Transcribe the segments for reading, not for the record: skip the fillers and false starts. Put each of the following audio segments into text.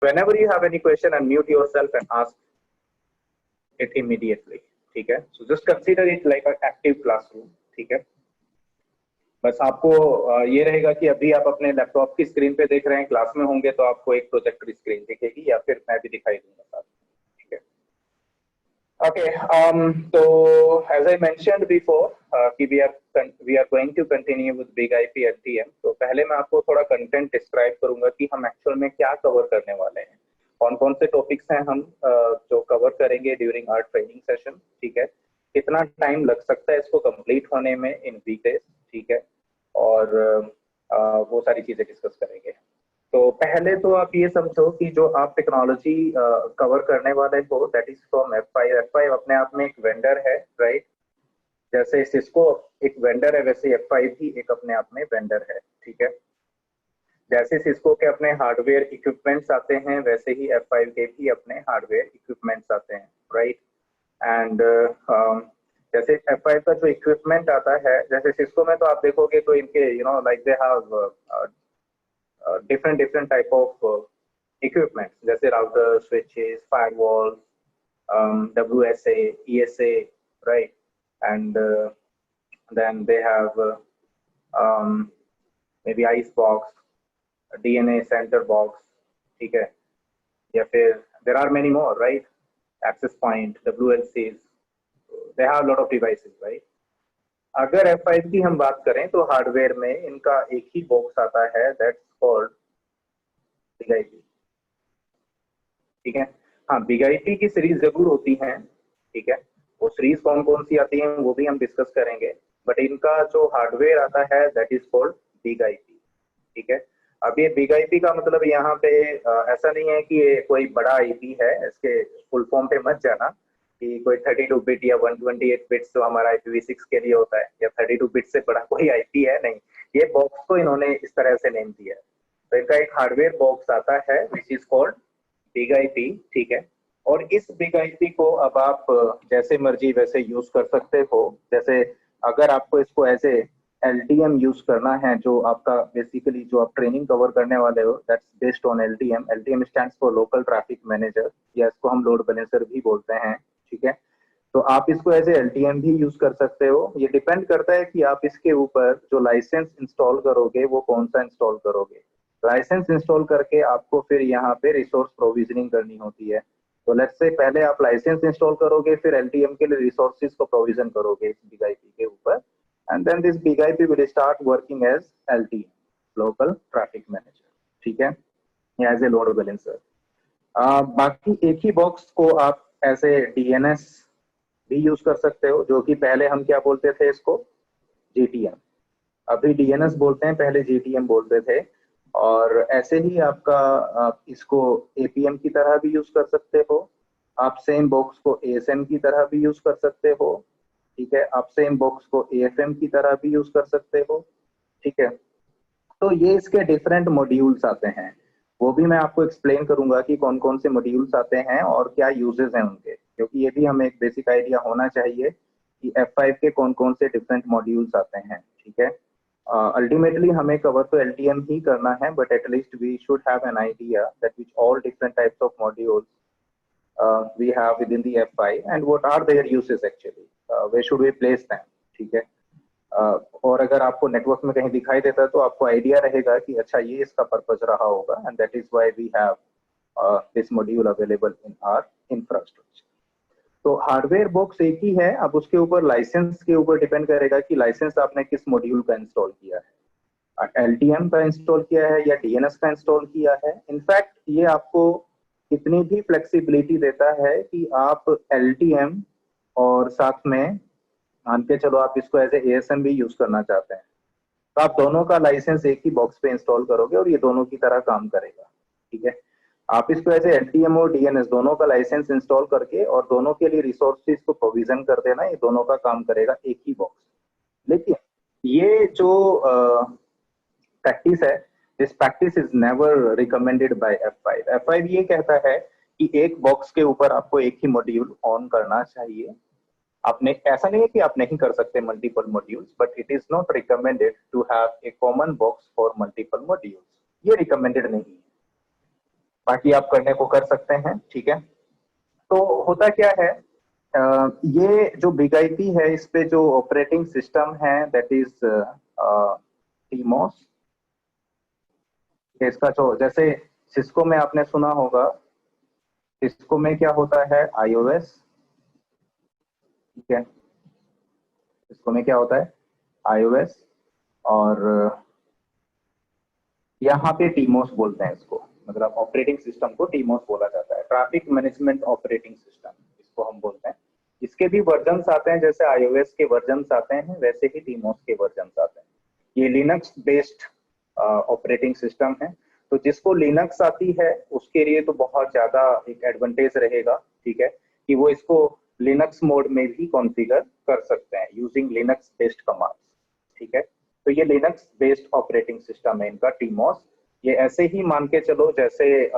whenever you have any question, unmute yourself and ask it immediately. ठीक है, so just consider it like an active classroom. ठीक है, बस आपको ये रहेगा कि अभी आप अपने लैपटॉप की स्क्रीन पे देख रहे हैं, क्लास में होंगे तो आपको एक प्रोजेक्टर स्क्रीन दिखेगी या फिर मैं भी दिखाई दूंगा साथ में. ठीक है. Okay, so as I mentioned before, कि we are going to continue with Big IP LTM. तो पहले मैं आपको थोड़ा कंटेंट डिस्क्राइब करूंगा कि हम एक्चुअल में क्या कवर करने वाले हैं, कौन कौन से टॉपिक्स हैं हम जो कवर करेंगे ड्यूरिंग आवर ट्रेनिंग सेशन. ठीक है, कितना टाइम लग सकता है इसको कंप्लीट होने में इन वीकडेज. ठीक है, और वो सारी चीजें डिस्कस करेंगे. तो पहले तो आप ये समझो कि जो आप टेक्नोलॉजी कवर करने वाले हो that is from F5. F5 अपने आप में एक वेंडर है, राइट. जैसे सिस्को एक वेंडर है वैसे F5 भी एक अपने आप में वेंडर है. ठीक है, जैसे सिस्को के अपने हार्डवेयर इक्विपमेंट्स आते हैं वैसे ही F5 के भी अपने हार्डवेयर इक्विपमेंट्स आते हैं, राइट. एंड जैसे F5 का जो इक्विपमेंट आता है, जैसे सिस्को में तो आप देखोगे तो इनके like they have different type of equipment, जैसे router, switches, firewall, WSA, ESA, right, and then they have maybe ice box, DNA center box. ठीक है, या फिर there are many more, right, access point, WLCs, they have a lot of devices, right. अगर F5 की हम बात करें तो हार्डवेयर में इनका एक ही बॉक्स आता है दैट्स कॉल्ड बिग आईपी. ठीक है, हाँ, बिग आईपी की सीरीज जरूर होती हैं. ठीक है, वो सीरीज कौन कौन सी आती हैं वो भी हम डिस्कस करेंगे, बट इनका जो हार्डवेयर आता है that is called big IP. ठीक है, अब ये बिग आईपी का मतलब यहाँ पे ऐसा नहीं है कि ये कोई बड़ा आईपी है, इसके फुल फॉर्म पे मत जाना कि कोई 32 बिट या 128 बिट्स तो हमारा IPv6 के लिए होता है या 32 बिट से बड़ा कोई आईपी है. नहीं, ये बॉक्स को इन्होंने इस तरह से नेम दिया है. तो इनका एक हार्डवेयर बॉक्स आता है which is called big IP. ठीक है, और इस बिग आईपी को अब आप जैसे मर्जी वैसे यूज कर सकते हो. जैसे अगर आपको इसको एज ए LTM यूज करना है, जो आपका बेसिकली जो आप ट्रेनिंग कवर करने वाले हो that's based on LTM. LTM stands for local traffic manager, या इसको हम लोड बैलेंसर भी बोलते हैं. ठीक है, तो आप इसको एज ए LTM भी यूज कर सकते हो. ये डिपेंड करता है कि आप इसके ऊपर जो लाइसेंस इंस्टॉल करोगे वो कौन सा इंस्टॉल करोगे. लाइसेंस इंस्टॉल करके आपको फिर यहाँ पे रिसोर्स प्रोविजनिंग करनी होती है. तो लेट्स से पहले आप लाइसेंस इंस्टॉल करोगे, फिर LTM के लिए रिसोर्सेज को प्रोविजन करोगे इस बिग आईपी के ऊपर, and then this big IP will start working as LTM, local traffic manager. ठीक है, या एज ए लोड बैलेंसर. बाकी एक ही बॉक्स को आप एज ए DNS भी यूज कर सकते हो, जो कि पहले हम क्या बोलते थे इसको, GTM. अभी DNS बोलते हैं, पहले GTM बोलते थे. और ऐसे ही आपका आप इसको APM की तरह भी यूज कर सकते हो. आप सेम बॉक्स को ASM की तरह भी यूज कर सकते हो. ठीक है, आप सेम बॉक्स को AFM की तरह भी यूज कर सकते हो. ठीक है, तो ये इसके डिफरेंट मॉड्यूल्स आते हैं, वो भी मैं आपको एक्सप्लेन करूंगा कि कौन कौन से मॉड्यूल्स आते हैं और क्या यूजेस हैं उनके, क्योंकि ये भी हमें एक बेसिक आइडिया होना चाहिए कि F5 के कौन कौन से डिफरेंट मॉड्यूल्स आते हैं. ठीक है, अल्टीमेटली हमें कवर तो LTM ही करना है, but at least we should have an idea that which all different types of modules we have within the F5 and what are their uses actually, where should we place them. ठीक है, और अगर आपको network में कहीं दिखाई देता है तो आपको आइडिया रहेगा कि अच्छा ये इसका पर्पस रहा होगा, and that is why we have this module available in our infrastructure. तो हार्डवेयर बॉक्स एक ही है, अब उसके ऊपर लाइसेंस के ऊपर डिपेंड करेगा कि लाइसेंस आपने किस मॉड्यूल का इंस्टॉल किया है, LTM का इंस्टॉल किया है या DNS का इंस्टॉल किया है. इनफैक्ट ये आपको इतनी भी फ्लेक्सिबिलिटी देता है कि आप LTM और साथ में मान के चलो आप इसको एज ए ASM भी यूज करना चाहते हैं, तो आप दोनों का लाइसेंस एक ही बॉक्स पे इंस्टॉल करोगे और ये दोनों की तरह काम करेगा. ठीक है, आप इसको ऐसे LTM और DNS दोनों का लाइसेंस इंस्टॉल करके और दोनों के लिए रिसोर्सेज को प्रोविजन कर देना, ये दोनों का काम करेगा एक ही बॉक्स. लेकिन ये जो प्रैक्टिस है, this practice is never recommended by F5. F5 ये कहता है कि एक बॉक्स के ऊपर आपको एक ही मॉड्यूल ऑन करना चाहिए. आपने ऐसा नहीं है कि आप नहीं कर सकते multiple modules, but it is not recommended to have a common box for multiple modules. ये रिकमेंडेड नहीं है. बाकी आप करने को कर सकते हैं, ठीक है। तो होता क्या है, ये जो बिग आईपी है इस पे जो ऑपरेटिंग सिस्टम है दैट इज टीमोस। इसका जो जैसे सिस्को में आपने सुना होगा, सिस्को में क्या होता है, आईओएस, ठीक है। सिस्को में क्या होता है, आईओएस, और यहाँ पे टीमोस बोलते हैं इसको, मतलब ऑपरेटिंग सिस्टम को टीमोस बोला जाता है, ट्रैफिक मैनेजमेंट ऑपरेटिंग सिस्टम इसको हम बोलते हैं। इसके भी वर्जन्स आते हैं, जैसे आईओएस के वर्जन्स आते हैं वैसे ही टीमोस के वर्जन्स आते हैं। ये लिनक्स बेस्ड ऑपरेटिंग सिस्टम है, तो जिसको लिनक्स आती है उसके लिए तो बहुत ज्यादा एक एडवांटेज रहेगा, ठीक है, कि वो इसको लिनक्स मोड में भी कॉन्फ़िगर कर सकते हैं यूजिंग लिनक्स बेस्ड कमांड्स, ठीक है। तो ये लिनक्स बेस्ड ऑपरेटिंग सिस्टम है इनका टीमोस। ये ऐसे ही मान के चलो जैसे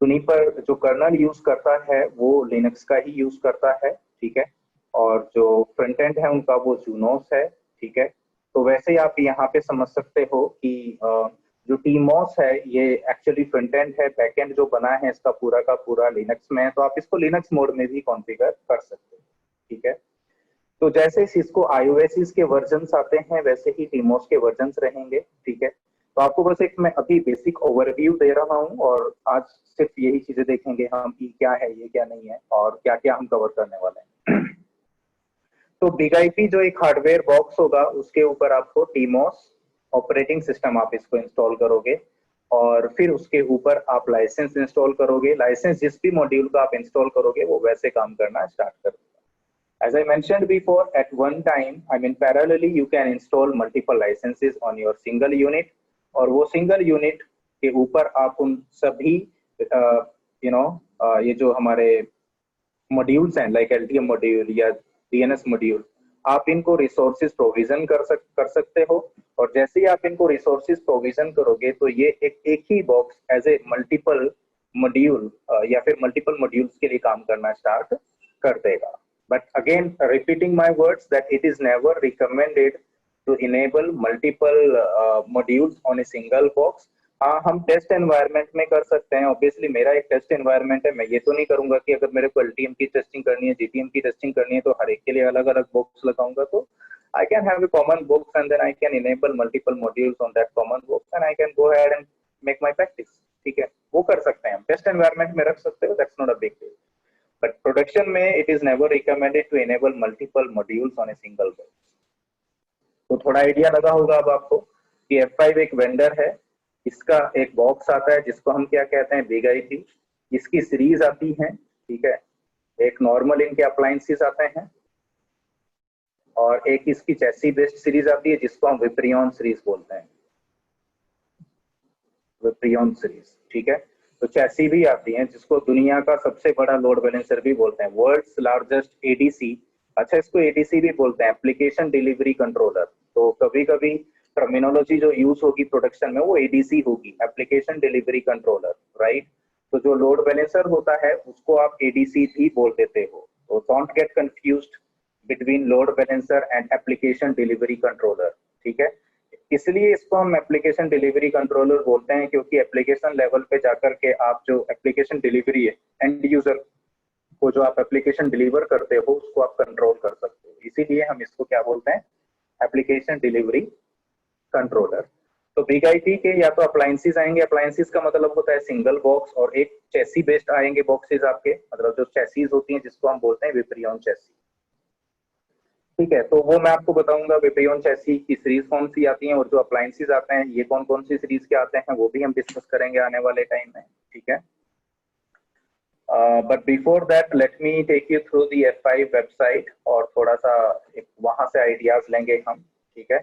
जुनिपर जो कर्नल यूज करता है वो लिनक्स का ही यूज करता है, ठीक है, और जो फ्रंट एंड है उनका वो जूनोस है, ठीक है। तो वैसे ही आप यहाँ पे समझ सकते हो कि जो टीमोस है ये एक्चुअली फ्रंट एंड है, बैक एंड जो बना है इसका पूरा का पूरा लिनक्स में है, तो आप इसको लिनक्स मोड में भी कॉन्फ़िगर कर सकते हो, ठीक है। तो जैसे सिस्को आईओएस के वर्जन्स आते हैं वैसे ही टीमोस के वर्जन्स रहेंगे, ठीक है। तो आपको बस एक मैं अभी बेसिक ओवरव्यू दे रहा हूँ, और आज सिर्फ यही चीजें देखेंगे हम कि क्या है ये क्या नहीं है और क्या क्या हम कवर करने वाले हैं। तो बिग आईपी जो एक हार्डवेयर बॉक्स होगा उसके ऊपर आपको टीमोस ऑपरेटिंग सिस्टम आप इसको इंस्टॉल करोगे, और फिर उसके ऊपर आप लाइसेंस इंस्टॉल करोगे। लाइसेंस जिस भी मॉड्यूल का आप इंस्टॉल करोगे वो वैसे काम करना स्टार्ट कर देगा। As I mentioned before, at one time, I mean parallelly, you can install multiple licenses on your single unit, और वो सिंगल यूनिट के ऊपर आप उन सभी ये जो हमारे मॉड्यूल्स हैं लाइक एलटीएम मॉड्यूल या डीएनएस मॉड्यूल, आप इनको रिसोर्सेज प्रोविजन कर सकते हो। और जैसे ही आप इनको रिसोर्सेज प्रोविजन करोगे तो ये एक ही box as a multiple module या फिर मल्टीपल मॉड्यूल्स के लिए काम करना स्टार्ट कर देगा। But again, repeating my words that it is never recommended to enable multiple modules on a single box. हाँ, हम टेस्ट एनवायरनमेंट में कर सकते हैं। ऑब्वियसली मेरा एक टेस्ट एनवायरनमेंट है, मैं ये तो नहीं करूंगा कि अगर मेरे को एलटीएम की टेस्टिंग करनी है, जीटीएम की टेस्टिंग करनी है तो हर एक के लिए अलग अलग बॉक्स लगाऊंगा। तो I can have a common box and then I can enable multiple modules on that common box and I can go ahead and make my practice, ठीक है। वो कर सकते हैं हम, टेस्ट एनवायरनमेंट में रख सकते हो, that's not a big deal. But production में it is never recommended to enable multiple modules on a single box. तो थोड़ा आइडिया लगा होगा अब आपको कि F5 एक वेंडर है, इसका एक बॉक्स आता है जिसको हम क्या कहते हैं, बिग आईपी। इसकी सीरीज आती है, ठीक है, एक नॉर्मल इनके अप्लायंसेस आते हैं और एक इसकी चैसी बेस्ड सीरीज आती है जिसको हम विप्रियन सीरीज बोलते हैं, विप्रियन सीरीज, ठीक है। तो चैसी भी आती है जिसको दुनिया का सबसे बड़ा लोड बैलेंसर भी बोलते हैं, वर्ल्ड्स लार्जेस्ट एडीसी। अच्छा, इसको एडीसी भी बोलते हैं, एप्लीकेशन डिलीवरी कंट्रोलर। तो कभी कभी टर्मिनोलॉजी जो यूज होगी प्रोडक्शन में वो एडीसी होगी, एप्लीकेशन डिलीवरी कंट्रोलर, राइट। तो जो लोड बैलेंसर होता है उसको आप एडीसी भी बोल देते हो। तो don't get confused between load balancer and application delivery controller, ठीक है। इसलिए इसको हम एप्लीकेशन डिलीवरी कंट्रोलर बोलते हैं क्योंकि एप्लीकेशन लेवल पे जाकर के आप जो एप्लीकेशन डिलीवरी है, एंड यूजर को जो आप एप्लीकेशन डिलीवर करते हो उसको आप कंट्रोल कर सकते हो, इसीलिए हम इसको क्या बोलते हैं, एप्लीकेशन डिलीवरी कंट्रोलर। तो बिग आईपी के या तो अप्लायंसेस आएंगे, अप्लायंसेस का मतलब होता है सिंगल बॉक्स, और एक चैसी बेस्ड आएंगे बॉक्सेस आपके, मतलब जो चैसीज होती हैं जिसको हम बोलते हैं विप्रियन चैसी, ठीक है। तो वो मैं आपको बताऊंगा विप्रियन चैसी की सीरीज कौन सी आती है, और जो अप्लायंसेस आते हैं ये कौन कौन सी सीरीज के आते हैं वो भी हम डिस्कस करेंगे आने वाले टाइम में, ठीक है। But before that let me take you through the F5 website, और थोड़ा सा वहां से आइडियाज लेंगे हम, ठीक है।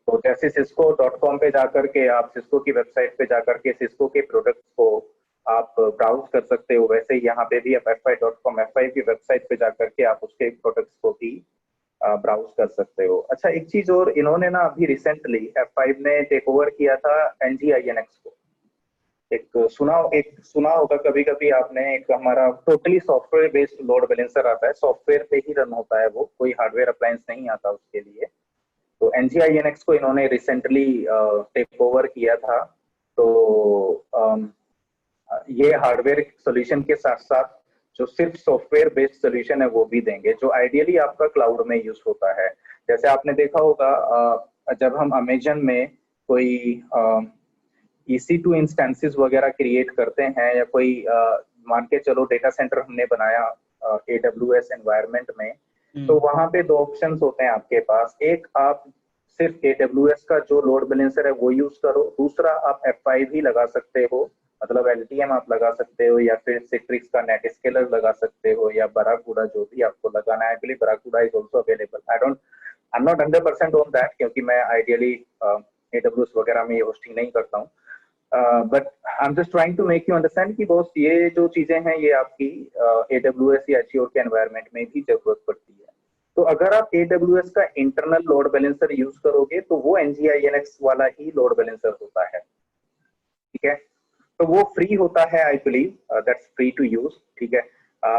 तो जैसे cisco.com पे जाकर के आप सिस्को की वेबसाइट पे जाकर के सिस्को के प्रोडक्ट्स को आप ब्राउज कर सकते हो, वैसे यहाँ पे भी आप F5.com F5 की वेबसाइट पे जाकर के आप उसके प्रोडक्ट्स को भी ब्राउज कर सकते हो। अच्छा, एक चीज और, इन्होंने ना अभी रिसेंटली F5 ने टेक ओवर किया था NGINX को। एक सुना होगा कभी कभी आपने, एक हमारा totally software based load balancer आता है, सॉफ्टवेयर पे ही रन होता है वो, कोई हार्डवेयर अप्लायंस नहीं आता उसके लिए। तो NGINX को इन्होंने रिसेंटली टेक ओवर किया था, तो ये हार्डवेयर सॉल्यूशन के साथ साथ जो सिर्फ सॉफ्टवेयर बेस्ड सॉल्यूशन है वो भी देंगे, जो आइडियली आपका क्लाउड में यूज होता है। जैसे आपने देखा होगा जब हम अमेजन में कोई EC2 इंस्टेंसेस वगैरह क्रिएट करते हैं, या कोई मान के चलो डेटा सेंटर हमने बनाया AWS एनवायरनमेंट में, तो वहां पे दो ऑप्शंस होते हैं आपके पास। एक, आप सिर्फ AWS का जो लोड बैलेंसर है वो यूज करो। दूसरा, आप F5 भी लगा सकते हो, मतलब LTM आप लगा सकते हो, या फिर सिट्रिक्स का नेट स्केलर लगा सकते हो, या बराकूडा, जो भी आपको लगाना है। I believe Barracuda is also available. I am not 100% on that, क्योंकि मैं आइडियली AWS वगैरह में ये होस्टिंग नहीं करता हूँ। But I am just trying to make you understand कि बॉस ये जो चीजें हैं ये आपकी AWS या Azure के एनवायरनमेंट में भी जरूरत पड़ती है। तो अगर आप AWS का इंटरनल लोड बैलेंसर यूज करोगे तो वो NGINX वाला ही लोड बैलेंसर होता है, ठीक है। तो वो फ्री होता है, I believe that's free to use, ठीक है।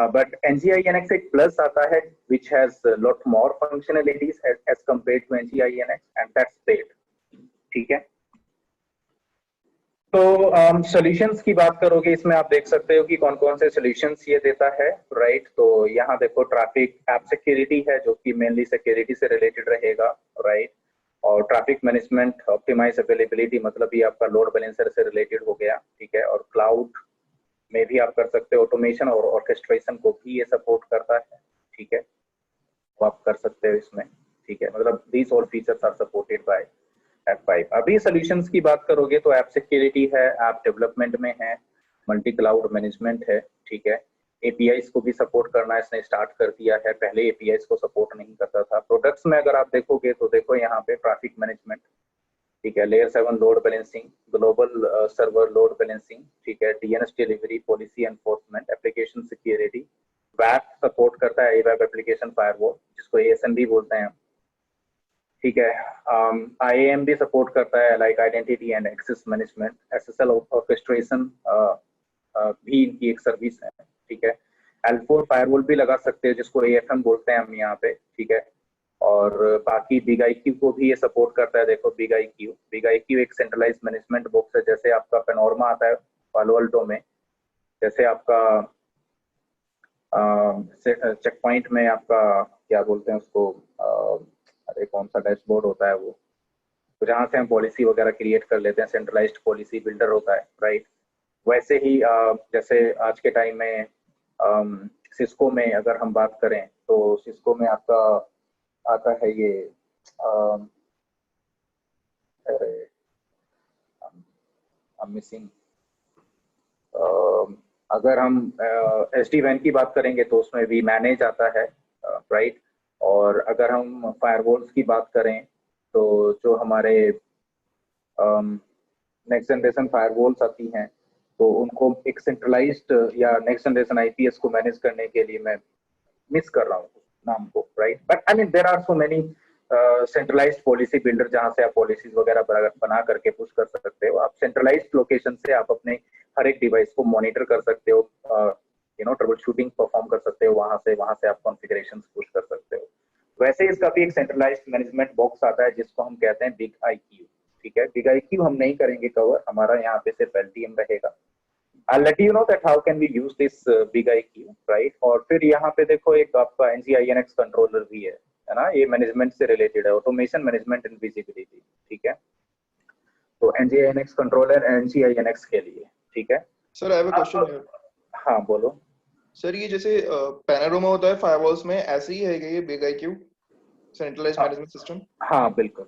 बट NGINX एक प्लस आता है which has lot more functionalities as compared to NGINX, and that's paid, ठीक है। तो सॉल्यूशंस की बात करोगे, इसमें आप देख सकते हो कि कौन कौन से सॉल्यूशंस ये देता है, राइट। तो यहाँ देखो, ट्रैफिक ऐप सिक्योरिटी है जो कि मेनली सिक्योरिटी से रिलेटेड रहेगा, राइट। और ट्रैफिक मैनेजमेंट, ऑप्टिमाइज अवेलेबिलिटी, मतलब ये आपका लोड बैलेंसर से रिलेटेड हो गया, ठीक है। और क्लाउड में भी आप कर सकते हो, ऑटोमेशन और ऑर्केस्ट्रेशन को भी ये सपोर्ट करता है, ठीक है। तो आप कर सकते हो इसमें, ठीक है। मतलब these all features are supported by F5। अभी सॉल्यूशंस की बात करोगे तो ऐप सिक्योरिटी है, ऐप डेवलपमेंट में है, मल्टी क्लाउड मैनेजमेंट है, ठीक है। APIs को भी सपोर्ट करना इसने स्टार्ट कर दिया है, पहले APIs को सपोर्ट नहीं करता था। प्रोडक्ट्स में अगर आप देखोगे तो देखो यहाँ पे ट्रैफिक मैनेजमेंट, ठीक है, layer 7 load balancing, global server load balancing, ठीक है, DNS delivery, policy enforcement, application security, वैप सपोर्ट करता है, वेब एप्लीकेशन फायरवॉल, जिसको ASN भी बोलते हैं, ठीक है। IAM भी सपोर्ट करता है, like identity and access management, SSL orchestration भी इनकी एक सर्विस है, ठीक है। L4 फायरवॉल भी लगा सकते हैं, जिसको AFM बोलते हैं हम यहाँ पे, ठीक है। और बाकी BigIQ को भी ये सपोर्ट करता है। देखो BigIQ एक सेंट्रलाइज मैनेजमेंट बॉक्स है, जैसे आपका पेनोरमा आता है पालो अल्टो में, जैसे आपका चेक पॉइंट में आपका क्या बोलते हैं उसको, अरे कौन सा डैशबोर्ड होता है वो, तो जहाँ से हम पॉलिसी वगैरह क्रिएट कर लेते हैं, सेंट्रलाइज्ड पॉलिसी बिल्डर होता है, राइट। वैसे ही जैसे आज के टाइम में सिस्को में अगर हम बात करें तो सिस्को में आपका आता है ये मिसिंग, अगर हम SD-WAN की बात करेंगे तो उसमें वी मैनेज आता है, राइट। और अगर हम फायरवॉल्स की बात करें तो जो हमारे नेक्स्ट जनरेशन फायरवॉल्स आती हैं, तो उनको एक सेंट्रलाइज्ड या नेक्स्ट जनरेशन IPS को मैनेज करने के लिए मैं मिस कर रहा हूँ नाम को, right. But I mean there are so many centralised policy builder जहाँ से आप पॉलिसीज वगैरह बना करके पुश कर सकते हो। आप सेंट्रलाइज्ड लोकेशन से आप अपने हर एक डिवाइस को मॉनिटर कर सकते हो, ट्रबल शूटिंग परफॉर्म कर सकते हो, वहां से आप कॉन्फ़िगरेशंस पुश कर सकते हो। वैसे इसका भी एक सेंट्रलाइज्ड मैनेजमेंट बॉक्स आता है जिसको हम कहते हैं BigIQ, ठीक है। BigIQ हम नहीं करेंगे कवर, हमारा यहाँ पे सिर्फ LTM रहेगा। I'll let you know that how can we use this BigIQ, right? और फिर यहाँ पे देखो एक आपका NGINX कंट्रोलर भी है ना, ये मैनेजमेंट से रिलेटेड है, ऑटोमेशन मैनेजमेंट एंड विजिबिलिटी, ठीक है। तो NGINX कंट्रोलर NGINX के लिए, ठीक है। Sir I have a question. हाँ बोलो सर, ये जैसे पैनोरामा होता है फायरवॉल्स में, ऐसे ही है क्या ये BigIQ सेंट्रलाइज्ड मैनेजमेंट सिस्टम? हाँ बिल्कुल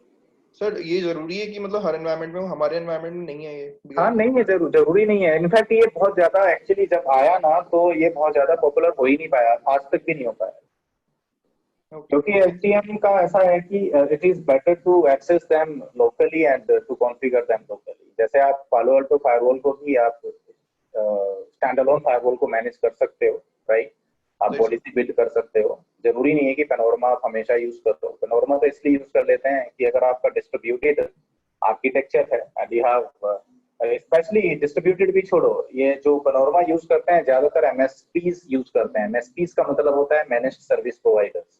सर, ये जरूरी है कि मतलब हर एनवायरनमेंट में, हमारे एनवायरनमेंट में नहीं है ये BigIQ? हाँ नहीं है, जरूरी नहीं है। इनफैक्ट ये बहुत ज्यादा एक्चुअली जब आया ना तो ये बहुत ज्यादा पॉपुलर हो ही नहीं पाया, आज तक भी नहीं हो पाया, क्योंकि STM का ऐसा है कि it is better to access them locally and to configure them locally. जैसे आप पालो अल्टो फायरवॉल को भी आप स्टैंड अलोन फायरवॉल को मैनेज कर सकते हो, राइट। आप पॉलिसी बिल्ड कर सकते हो, जरूरी नहीं है कि पेनोरमा आप हमेशा यूज करो। पेनोरमा तो इसलिए यूज कर लेते हैं कि अगर आपका डिस्ट्रीब्यूटेड आर्किटेक्चर है and you have specially distributed भी छोड़ो, ये जो पेनोरमा यूज करते हैं ज्यादातर MSPs यूज करते हैं। MSPs का मतलब होता है मैनेज्ड सर्विस प्रोवाइडर्स।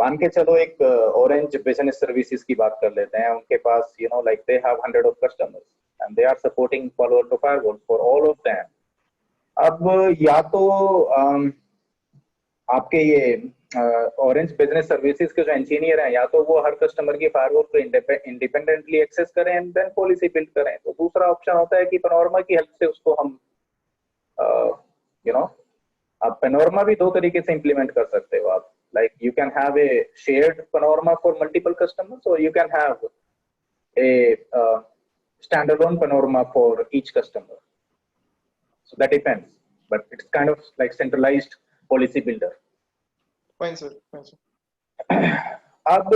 मान के चलो एक ऑरेंज बिजनेस सर्विसेज की बात कर लेते हैं, उनके पास like they have 100 of customers and they are supporting Palo Alto Firewall for all of them. अब या तो आपके ये ऑरेंज बिजनेस सर्विसेज के जो इंजीनियर हैं, या तो वो हर कस्टमर की फायरवॉल को इंडिपेंडेंटली एक्सेस करें एंड देन पॉलिसी बिल्ड करें। तो दूसरा ऑप्शन होता है कि पैनोरमा की हेल्प से उसको हम यू नो आप पैनोरमा भी दो तरीके से इंप्लीमेंट कर सकते हो आप। Like you can have a shared Panorama for multiple customers और you can have a standalone panorama for each customer. So that depends, but it's kind of like centralized policy builder. Fine sir, fine sir. अब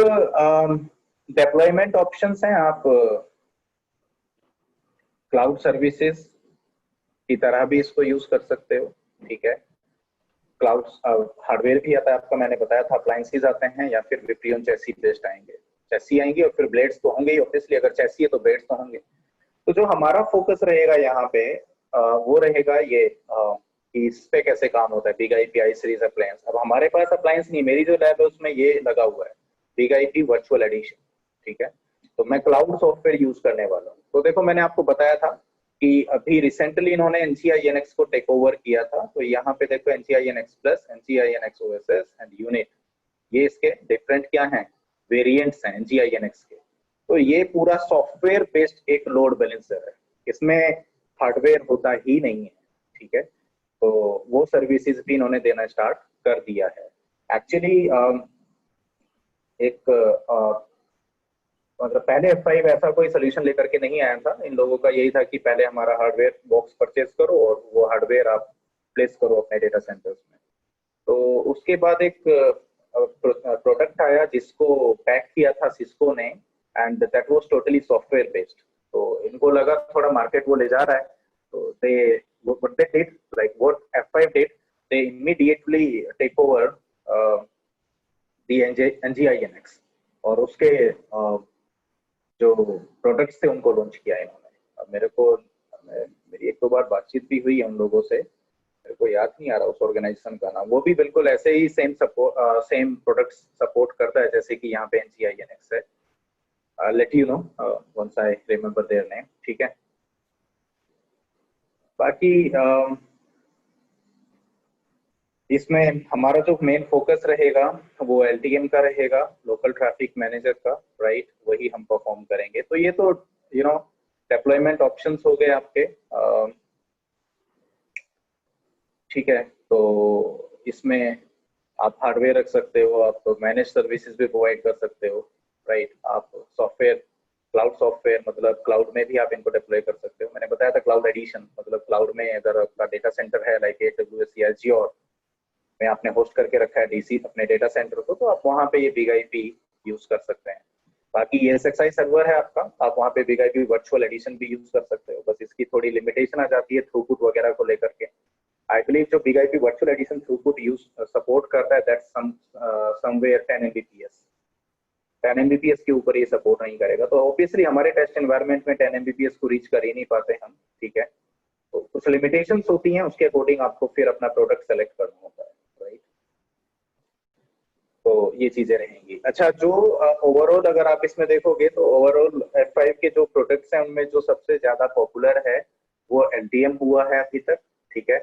deployment options हैं, आप cloud services की तरह भी इसको use कर सकते हो, ठीक है। क्लाउड हार्डवेयर भी आता है आपका, मैंने बताया था, अप्लायंसेस आते हैं या फिर विप्रियन चैसी बेस्ड आएंगे, चैसी आएंगे और फिर ब्लेड्स तो होंगे ही ऑब्वियसली, अगर चैसी है तो ब्लेड्स तो होंगे। तो जो हमारा फोकस रहेगा यहाँ पे वो रहेगा ये कि इस पे कैसे काम होता है, बिग आईपी आई सीरीज अप्लायंस। अब हमारे पास अप्लायंस नहीं, मेरी जो लैब है उसमें ये लगा हुआ है बिग आईपी वर्चुअल एडिशन, ठीक है। तो मैं क्लाउड सॉफ्टवेयर यूज करने वाला हूँ। तो देखो मैंने आपको बताया था कि अभी रिसेंटली इन्होंने NCINX को टेक ओवर किया था। तो यहाँ पे देखो NCINX plus, NCINX OSS and unit, ये इसके डिफरेंट क्या हैं, वेरिएंट्स हैं NCINX के। तो ये पूरा सॉफ्टवेयर बेस्ड एक लोड बैलेंसर है, इसमें हार्डवेयर होता ही नहीं है, ठीक है। तो वो सर्विसेज भी इन्होंने देना स्टार्ट कर दिया है। एक्चुअली एक मतलब पहले F5 ऐसा कोई सोल्यूशन लेकर के नहीं आया था। इन लोगों का यही था कि पहले हमारा हार्डवेयर बॉक्स परचेज करो और वो हार्डवेयर आप प्लेस करो अपने डेटा सेंटर्स में। तो उसके बाद एक प्रोडक्ट आया जिसको पैक किया था सिस्को ने, and that was totally software based. तो इनको लगा थोड़ा मार्केट वो ले जा रहा है, तो they what they did, like what F5 did, they immediately take over the NGINX और उसके जो प्रोडक्ट्स थे उनको लॉन्च किया इन्होंने। अब मेरी एक दो बार बातचीत भी हुई है उन लोगों से, मेरे को याद नहीं आ रहा उस ऑर्गेनाइजेशन का नाम। वो भी बिल्कुल ऐसे ही सेम प्रोडक्ट्स सपोर्ट करता है जैसे कि यहाँ पे NCINX है। Let you know once I remember their name, ठीक है। बाकी इसमें हमारा जो मेन फोकस रहेगा वो LTM का रहेगा, लोकल ट्रैफिक मैनेजर का, राइट, वही हम परफॉर्म करेंगे। तो ये तो डिप्लॉयमेंट ऑप्शंस हो गए आपके, ठीक है। तो इसमें आप हार्डवेयर रख सकते हो, आप मैनेज सर्विसेज भी प्रोवाइड कर सकते हो, राइट। आप सॉफ्टवेयर, क्लाउड सॉफ्टवेयर मतलब क्लाउड में भी आप इनको डिप्लॉय कर सकते हो। मैंने बताया था क्लाउड एडिशन मतलब क्लाउड में अगर आपका डेटा सेंटर है लाइक AWS या Azure में आपने होस्ट करके रखा है DC अपने डेटा सेंटर को, तो आप वहाँ पे ये बिग आईपी यूज कर सकते हैं। बाकी ये SXI सर्वर है आपका, आप वहाँ पे बिग आईपी वर्चुअल एडिशन भी यूज कर सकते हो। बस इसकी थोड़ी लिमिटेशन आ जाती है थ्रूपुट वगैरह को लेकर के। आई बिलीव जो big IP virtual edition throughput use support करता है दैट्स समवेयर 10 Mbps। 10 Mbps के ऊपर ये सपोर्ट नहीं करेगा, तो ऑब्वियसली हमारे टेस्ट एनवायरनमेंट में 10 Mbps को रीच कर ही नहीं पाते हम, ठीक है। तो कुछ लिमिटेशंस होती हैं, उसके अकॉर्डिंग आपको फिर अपना प्रोडक्ट सेलेक्ट करना होता है, राइट। तो ये चीजें रहेंगी। अच्छा, जो ओवरऑल अगर आप इसमें देखोगे तो ओवरऑल F5 के जो प्रोडक्ट्स हैं उनमें जो सबसे ज्यादा पॉपुलर है वो LTM हुआ है अभी तक, ठीक है।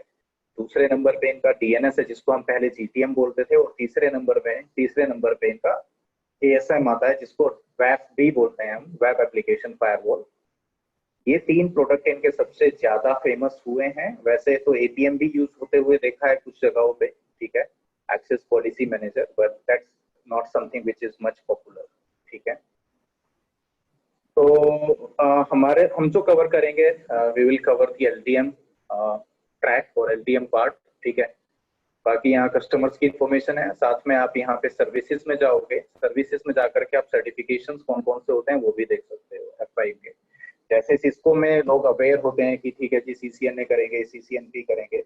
दूसरे नंबर पे इनका DNS है जिसको हम पहले GTM बोलते थे, और तीसरे नंबर पे इनका ASM आता है जिसको WAF भी बोलते हैं हम, वेब एप्लीकेशन फायरवॉल। ये तीन प्रोडक्ट इनके सबसे ज्यादा फेमस हुए हैं। वैसे तो APM भी यूज होते हुए देखा है कुछ जगहों पे, ठीक है, access policy manager, but that's not something which is much popular, ठीक है। तो हम जो कवर करेंगे, we will cover the LTM track और LTM पार्ट, ठीक है। बाकी यहाँ कस्टमर्स की इंफॉर्मेशन है, साथ में आप यहाँ पे सर्विसेज में जाओगे, सर्विसेज में जाकर के आप सर्टिफिकेशंस कौन कौन से होते हैं वो भी देख सकते हो F5 के। जैसे सिस्को में लोग अवेयर होते हैं कि ठीक है जी CCNA करेंगे, CCNP करेंगे,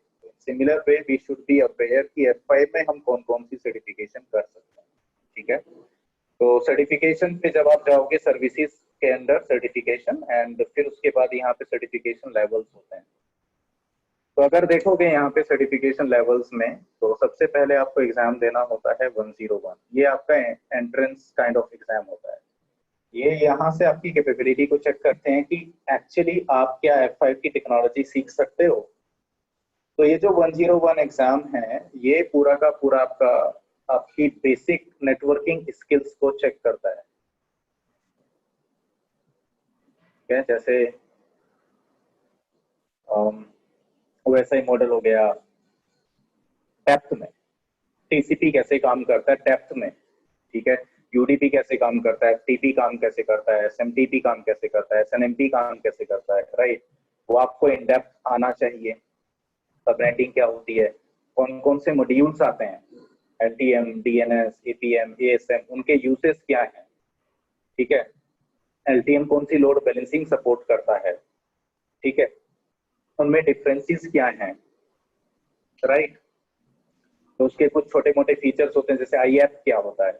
similar way we should be aware कि F5 में हम कौन कौन सी सर्टिफिकेशन कर सकते हैं, ठीक है। तो सर्टिफिकेशन पे जब आप जाओगे सर्विसेज के अंदर सर्टिफिकेशन, एंड फिर उसके बाद यहाँ पे सर्टिफिकेशन लेवल्स होते हैं। तो अगर देखोगे यहाँ पे सर्टिफिकेशन लेवल्स में, तो सबसे पहले आपको एग्जाम देना होता है 101। ये आपका एंट्रेंस काइंड ऑफ एग्जाम होता है। ये यहाँ से आपकी कैपेबिलिटी को चेक करते हैं कि एक्चुअली आप क्या F5 की टेक्नोलॉजी सीख सकते हो। तो ये जो 101 एग्जाम है, ये पूरा का पूरा आपका आपकी बेसिक नेटवर्किंग स्किल्स को चेक करता है। ठीक है, जैसे वैसा ही मॉडल हो गया। डेप्थ में टीसीपी कैसे काम करता है डेप्थ में, ठीक है, यूडीपी कैसे काम करता है, टीपी काम कैसे करता है, एसएमटीपी काम कैसे करता है, एसएनएमपी काम कैसे करता है, राइट। वो आपको इन डेप्थ आना चाहिए। सबनेटिंग क्या होती है, कौन कौन से मॉड्यूल्स आते हैं, एलटीएम, डीएनएस, एपीएम, एएसएम, उनके यूसेस क्या है, ठीक है। एलटीएम कौन सी लोड बैलेंसिंग सपोर्ट करता है, ठीक है, उनमें डिफरेंसेस क्या हैं, राइट। तो उसके कुछ छोटे मोटे फीचर्स होते हैं, जैसे आई एफ क्या होता है,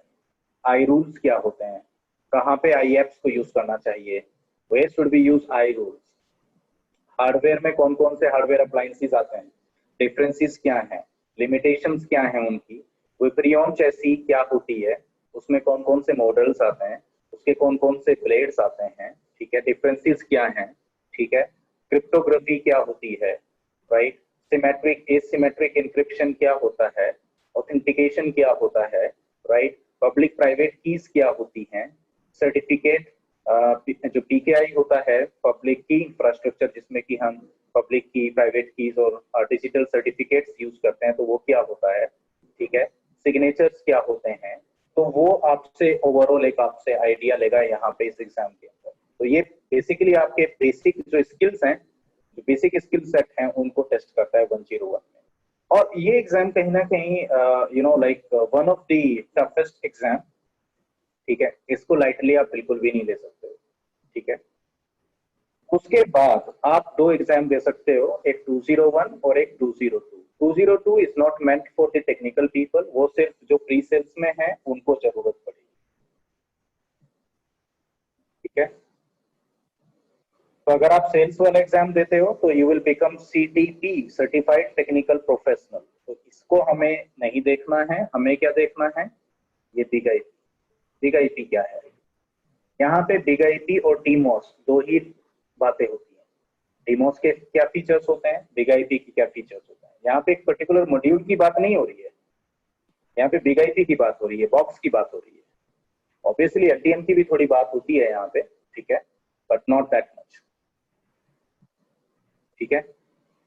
आई रूल्स क्या होते हैं, कहाँ पे आई एप्स को यूज करना चाहिए, we should be use iRules. Hardware में कौन कौन से हार्डवेयर अप्लायंसेस आते हैं, डिफरेंसेस क्या हैं, लिमिटेशंस क्या हैं उनकी, विप्रियम चैसी क्या होती है, उसमें कौन कौन से मॉडल्स आते हैं, उसके कौन कौन से ब्लेड्स आते हैं, ठीक है, डिफरेंसेस क्या हैं, ठीक है, क्रिप्टोग्राफी क्या होती है, राइट, सिमेट्रिक एसिमेट्रिक इंक्रिप्शन क्या होता है, ऑथेंटिकेशन क्या होता है, राइट, पब्लिक प्राइवेट कीज क्या होती हैं, सर्टिफिकेट जो पीकेआई होता है, पब्लिक की इंफ्रास्ट्रक्चर, जिसमें कि हम पब्लिक की, प्राइवेट कीज और डिजिटल सर्टिफिकेट्स यूज करते हैं, तो वो क्या होता है, ठीक है, सिग्नेचर्स क्या होते हैं। तो वो आपसे ओवरऑल एक आपसे आइडिया लेगा यहाँ पे इस एग्जाम के अंदर। तो ये बेसिकली आपके बेसिक जो स्किल्स हैं, जो बेसिक स्किल सेट हैं, उनको टेस्ट करता है 101 में। और ये एग्जाम कहीं ना कहीं like one of the toughest exam, ठीक है, इसको लाइटली आप बिल्कुल भी नहीं ले सकते, ठीक है। उसके बाद आप दो एग्जाम दे सकते हो, एक 201 और एक 202। 202 is not meant for the technical people, वो सिर्फ जो प्री सेल्स में है उनको जरूरत पड़ेगी, ठीक है। तो अगर आप सेल्स वाला एग्जाम देते हो तो you will become CTP, certified technical professional. तो इसको हमें नहीं देखना है, हमें क्या देखना है, ये बिग आईपी। बिग आईपी क्या है, यहाँ पे बिग आईपी और डीमॉस दो ही बातें होती हैं। डीमॉस के क्या फीचर्स होते हैं, बिग आईपी की क्या फीचर्स होते हैं। यहाँ पे एक पर्टिकुलर मॉड्यूल की बात नहीं हो रही है, यहाँ पे बिग आईपी की बात हो रही है, बॉक्स की बात हो रही है। ऑब्वियसली एलटीएम की भी थोड़ी बात होती है यहाँ पे, ठीक है, बट नॉट दैट मच, ठीक है।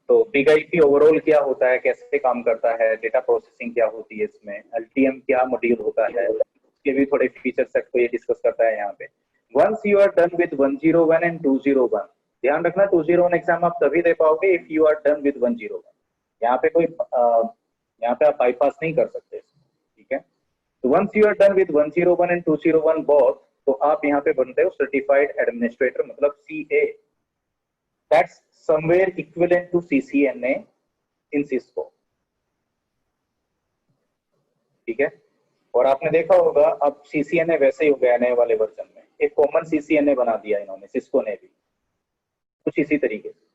तो बिग आईपी ओवरऑल क्या होता है, कैसे काम करता है, डेटा प्रोसेसिंग क्या होती है इसमें, एलटीएम क्या मॉड्यूल होता है, उसके भी थोड़े फीचर सेट को ये डिस्कस करता है यहाँ पे। Once you are done with 101 and 201, ध्यान रखना 201 एग्जाम आप तभी दे पाओगे if you are done with 101। यहाँ पे कोई यहाँ पे आप बाईपास नहीं कर सकते, ठीक है। तो once you are done with 101 and 201 both, तो आप यहाँ पे बनते हो सर्टिफाइड एडमिनिस्ट्रेटर, मतलब CA. That's somewhere equivalent to CCNA in Cisco, ठीक है। और आपने देखा होगा अब CCNA वैसे ही हो गया नए वाले वर्जन में, एक कॉमन CCNA बना दिया इन्होंने, सिस्को ने भी कुछ इसी तरीके से।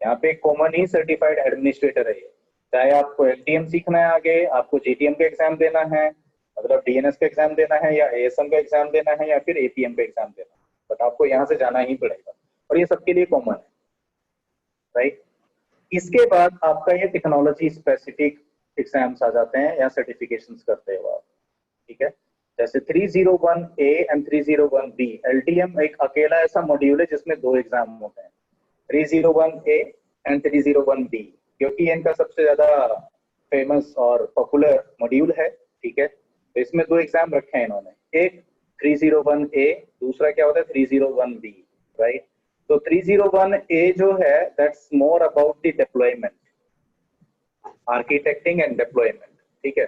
यहाँ पे कॉमन ही सर्टिफाइड एडमिनिस्ट्रेटर है ये। चाहे आपको एलटीएम सीखना है, आगे आपको जीटीएम का एग्जाम देना है, मतलब डीएनएस का एग्जाम देना है, या एएसएम का एग्जाम देना है, या फिर एपीएम का एग्जाम देना है, बट आपको यहाँ से जाना ही पड़ेगा। और ये सबके लिए कॉमन है, राइट। इसके बाद आपका ये टेक्नोलॉजी स्पेसिफिक एग्जाम्स आ जाते हैं या सर्टिफिकेशंस करते हो आप, ठीक है। जैसे 301A एंड 301B, एलटीएम एक अकेला ऐसा मॉड्यूल है जिसमें दो एग्जाम होते हैं, 301A एंड 301B, क्योंकि इनका सबसे ज्यादा फेमस और पॉपुलर मॉड्यूल है, ठीक है। तो इसमें दो एग्जाम रखे हैं इन्होंने, एक 301A, दूसरा क्या होता है 301B, राइट। तो 301A जो है that's more about the deployment, architecting and deployment, ठीक है।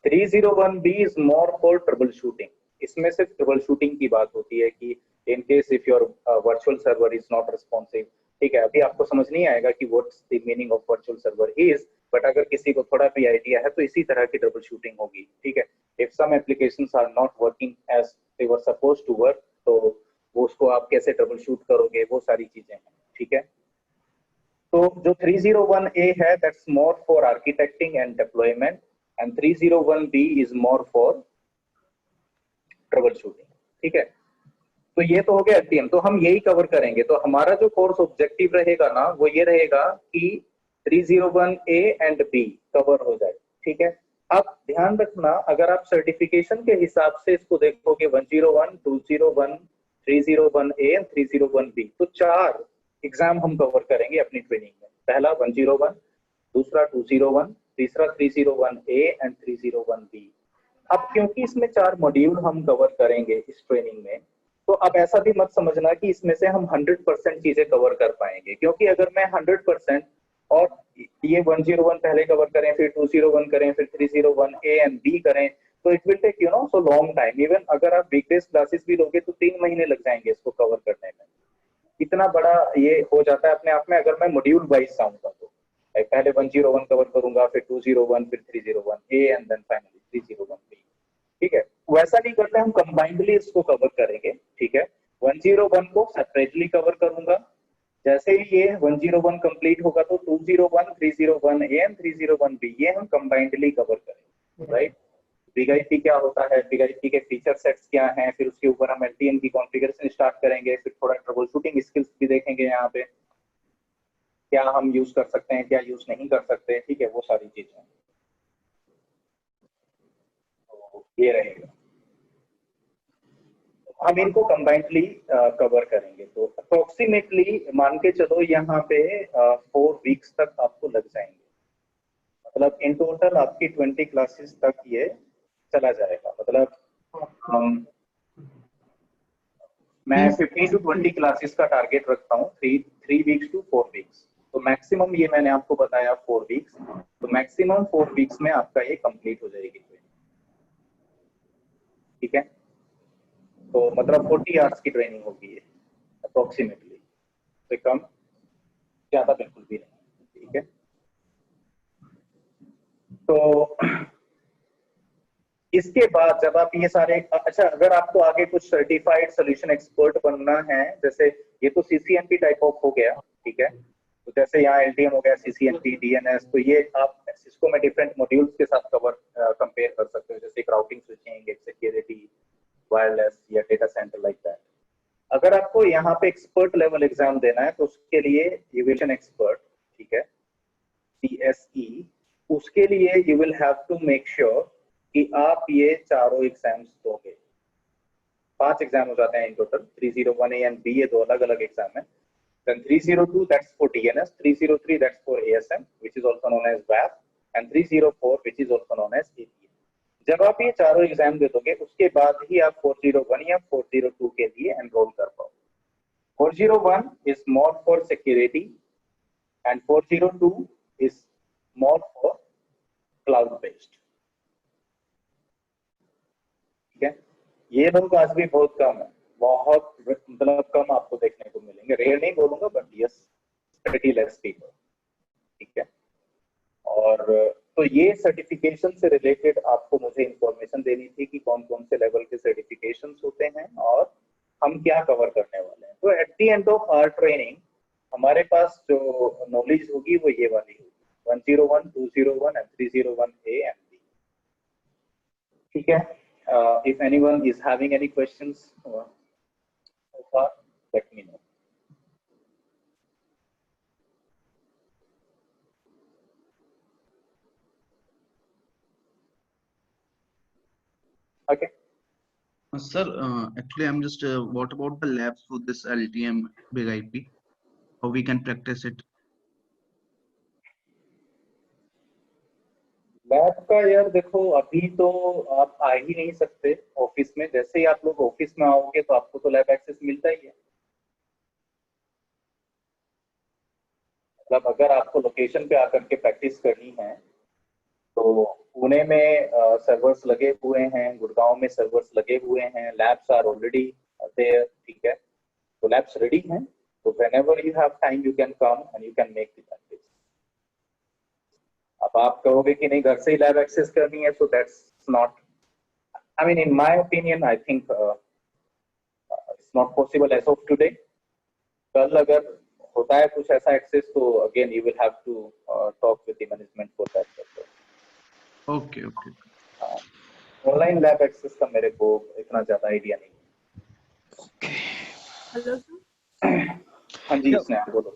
301B is more for troubleshooting, इसमें सिर्फ ट्रबल शूटिंग की बात होती है कि in case if your virtual server is not responsive, ठीक है। अभी आपको समझ नहीं आएगा कि what's the meaning of virtual server is, but अगर किसी को थोड़ा भी आइडिया है तो इसी तरह की ट्रबल शूटिंग होगी, ठीक है। If some applications are not working as they were supposed to work, तो वो उसको आप कैसे ट्रबल शूट करोगे, वो सारी चीजें हैं, ठीक है। तो जो 301A है that's more for architecting and deployment and 301B is more for troubleshooting. ठीक है, तो ये तो हो गया एलटीएम, तो हम यही कवर करेंगे। तो हमारा जो कोर्स ऑब्जेक्टिव रहेगा ना वो ये रहेगा कि 301A एंड B कवर हो जाए। ठीक है, अब ध्यान रखना अगर आप सर्टिफिकेशन के हिसाब से इसको देखोगे 101, 201, 301A एंड 301B, तो 4 एग्जाम हम कवर करेंगे अपनी ट्रेनिंग में। पहला 101, दूसरा 201, तीसरा 301A एंड 301B। अब क्योंकि इसमें 4 मॉड्यूल हम कवर करेंगे इस ट्रेनिंग में, तो अब ऐसा भी मत समझना कि इसमें से हम 100% चीजें कवर कर पाएंगे, क्योंकि अगर मैं 100% और ये 101 पहले कवर करें, फिर 201 करें, फिर 301A एंड B करें, तो it will take so long time. Even अगर आप वीकडेज क्लासेस भी लोगे तो 3 महीने लग जाएंगे इसको कवर करने में। इतना बड़ा ये हो जाता है अपने आप में अगर मैं मॉड्यूल वाइज जाऊंगा तो। पहले 101 कवर करूंगा, फिर 201, फिर 301A and then finally 301B। ठीक है, वैसा नहीं करते, हम कंबाइंडली इसको कवर करेंगे। ठीक है, 101 को सेपरेटली कवर करूंगा, जैसे ही ये 101 कंप्लीट होगा तो 201, 301A एंड 301B ये हम कंबाइंडली कवर करेंगे। राइट, बिग आईपी क्या होता है, बिग आईपी के फीचर सेट्स क्या हैं, फिर उसके ऊपर हम एलटीएम की कॉन्फ़िगरेशन स्टार्ट करेंगे, फिर थोड़ा ट्रबल शूटिंग स्किल्स भी देखेंगे, यहाँ पे क्या हम यूज कर सकते हैं, क्या यूज नहीं कर सकते। ठीक है, वो सारी चीजें तो ये रहेगा, हम इनको कंबाइंडली कवर करेंगे। तो अप्रोक्सीमेटली मान के चलो यहाँ पे 4 वीक्स तक आपको लग जाएंगे, मतलब इन टोटल आपकी 20 क्लासेस तक ये चला जाएगा। मतलब मैं 15 to 20 क्लासेस का टारगेट रखता हूँ, 3 वीक्स to 4 वीक्स। तो मैक्सिमम ये मैंने आपको बताया 4 वीक्स, तो मैक्सिमम 4 वीक्स में आपका ये कंप्लीट हो जाएगी। ठीक है, तो मतलब 40 आवर्स की ट्रेनिंग होगी ये अप्रोक्सीमेटली, से कम ज्यादा बिल्कुल भी नहीं। ठीक है, तो इसके बाद जब आप ये सारे, अच्छा अगर आपको आगे कुछ सर्टिफाइड सोल्यूशन एक्सपर्ट बनना है, जैसे ये तो सीसीएनपी टाइप ऑफ हो गया। ठीक है, तो जैसे यहाँ एलटीएम हो गया, सीसीएनपी, डीएनएस, तो ये आप सिस्को में डिफरेंट मॉड्यूल्स के साथ कंपेयर कर सकते हो, जैसे राउटिंग, स्विचिंग, सिक्योरिटी, वायरलेस या डेटा सेंटर लाइक दैट। अगर आपको यहाँ पे एक्सपर्ट लेवल एग्जाम देना है तो उसके लिए एविएशन एक्सपर्ट, ठीक है, CSE, उसके लिए you will have to make sure कि आप ये चारों एग्जाम्स दोगे। 5 एग्जाम हो जाते हैं in total, 301A and B ये 2 अलग अलग एग्जाम है। Then 302 that's for DNS, 303 that's for ASM which is also known as WAF and 304 which is also known as APM। जब आप ये चारों एग्जाम दे दोगे उसके बाद ही आप 401 या 402 के लिए एनरोल कर पाओ। 401 is more for security and 402 is more for cloud based। ठीक है, ये लोग आज भी बहुत कम है, बहुत मतलब कम आपको देखने को मिलेंगे, रेयर नहीं बोलूंगा but yes pretty less people. ठीक है, और तो ये सर्टिफिकेशन से रिलेटेड आपको मुझे इंफॉर्मेशन देनी थी कि कौन कौन से लेवल के सर्टिफिकेशंस होते हैं और हम क्या कवर करने वाले हैं। तो at the end of our training हमारे पास जो नॉलेज होगी वो ये वाली होगी, 101, 201 एंड 301A एंड B। ठीक है, if anyone is having any questions so far, let me know. Okay. Sir, actually, I'm just. What about the labs for this LTM Big IP? How we can practice it? Lab का यार देखो, अभी तो आप आ ही नहीं सकते office में। जैसे ही आप लोग ऑफिस में आओगे तो आपको तो लैब एक्सेस मिलता ही है। मतलब अगर आपको लोकेशन पे आकर के प्रैक्टिस करनी है तो पुणे में सर्वर्स लगे हुए हैं, गुड़गांव में सर्वर्स लगे हुए हैं, लैब्स आर ऑलरेडी देयर। ठीक है, तो लैब्स रेडी हैं, तो whenever you have time you can come and you can make the practice. अब आप कहोगे कि नहीं घर से ही लैब एक्सेस करनी है, so that's not, I mean in my opinion I think it's not possible as of today. कल अगर होता है कुछ ऐसा एक्सेस, तो again you will have to talk with the management for that. Okay, okay. Online lab access का मेरे को इतना ज्यादा आइडिया नहीं। Hello sir. हाँ जी, स्नेहा बोलो।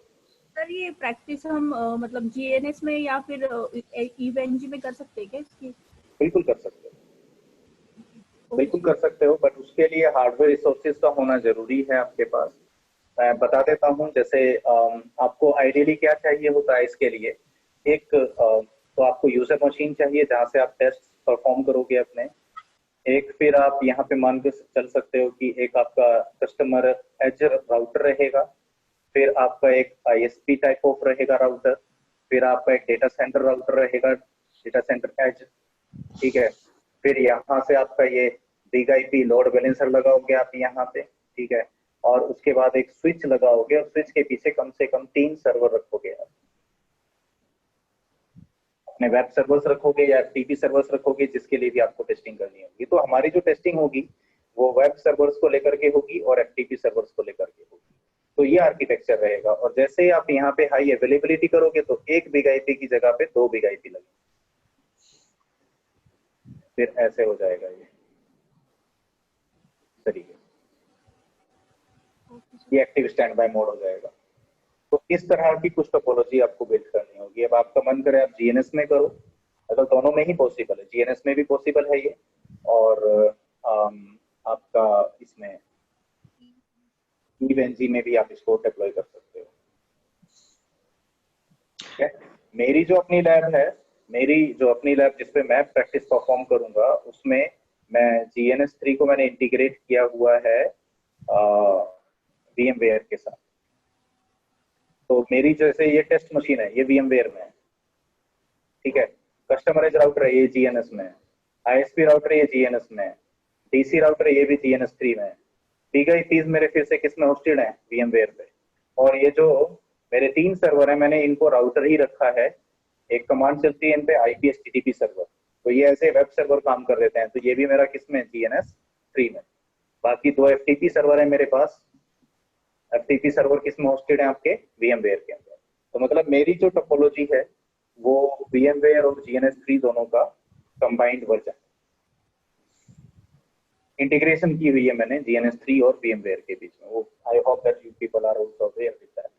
सर ये प्रैक्टिस हम मतलब जीएनएस में या फिर ईवेंजी में कर सकते हैं क्या इसकी? बिल्कुल कर सकते हो, बिल्कुल कर सकते हो, बट उसके लिए हार्डवेयर रिसोर्सेज का होना जरूरी है आपके पास। मैं बता देता हूँ, जैसे आपको आइडियली क्या चाहिए होता है इसके लिए। एक तो आपको यूजर मशीन चाहिए जहाँ से आप टेस्ट परफॉर्म करोगे अपने। एक फिर आप यहाँ पे मान के चल सकते हो कि एक आपका कस्टमर एज राउटर रहेगा, फिर आपका एक आईएसपी टाइप ऑफ रहेगा राउटर, फिर आपका एक डेटा सेंटर राउटर रहेगा, डेटा सेंटर एज, ठीक है। फिर यहाँ से आपका ये बिग आईपी लोड बैलेंसर लगाओगे आप यहाँ पे, ठीक है। और उसके बाद एक स्विच लगाओगे और स्विच के पीछे कम से कम 3 सर्वर रखोगे आप। अपने वेब सर्वर्स रखोगे या टीपी सर्वर्स रखोगे, जिसके लिए भी आपको टेस्टिंग करनी होगी। तो हमारी जो टेस्टिंग होगी वो वेब सर्वर्स को लेकर के होगी और एफटीपी सर्वर्स को लेकर के होगी। तो ये आर्किटेक्चर रहेगा। और जैसे ही आप यहाँ पे हाई अवेलेबिलिटी करोगे तो 1 बिग आईपी की जगह पे 2 बिग आईपी लगेंगे, फिर ऐसे हो जाएगा ये तरीके। ये एक्टिव स्टैंड बाय मोड हो जाएगा। तो इस तरह की कुछ टोपोलॉजी आपको बिल्ड करनी होगी। अब आपका मन करे आप जीएनएस में करो, अगर दोनों में ही पॉसिबल है, जीएनएस में भी पॉसिबल है ये, और आपका इसमें ईवेंजी में भी आप इसको डिप्लॉय कर सकते हो। ठीक है। मेरी जो अपनी लैब जिसपे मैं प्रैक्टिस परफॉर्म करूंगा, उसमें मैं GNS3 को मैंने इंटीग्रेट किया हुआ है VMware के साथ। तो मेरी जैसे ये टेस्ट मशीन है, ये VMware में है, ठीक है। कस्टमरेज राउटर है ये GNS में है, ISP राउटर ये GNS में है, DC राउटर ये भी GNS3 में है। बिग आईपीज मेरे फिर से किस में होस्टेड है? VMware पे। और ये जो मेरे 3 सर्वर है, मैंने इनको राउटर ही रखा है। एक कमांड चलती है इन पे IPS-TTP सर्वर, तो ये ऐसे वेब सर्वर काम कर देते हैं। तो ये भी मेरा किस में? GNS3 में। बाकी 2 FTP सर्वर है मेरे पास। FTP सर्वर किस में होस्टेड है? आपके VMware के अंदर। तो मतलब मेरी जो टोपोलॉजी है वो VMware और GNS3 दोनों का कंबाइंड वर्जन इंटीग्रेशन की हुई है मैंने GNS3 और VMware के बीच में। वो I hope that you people are also aware with that.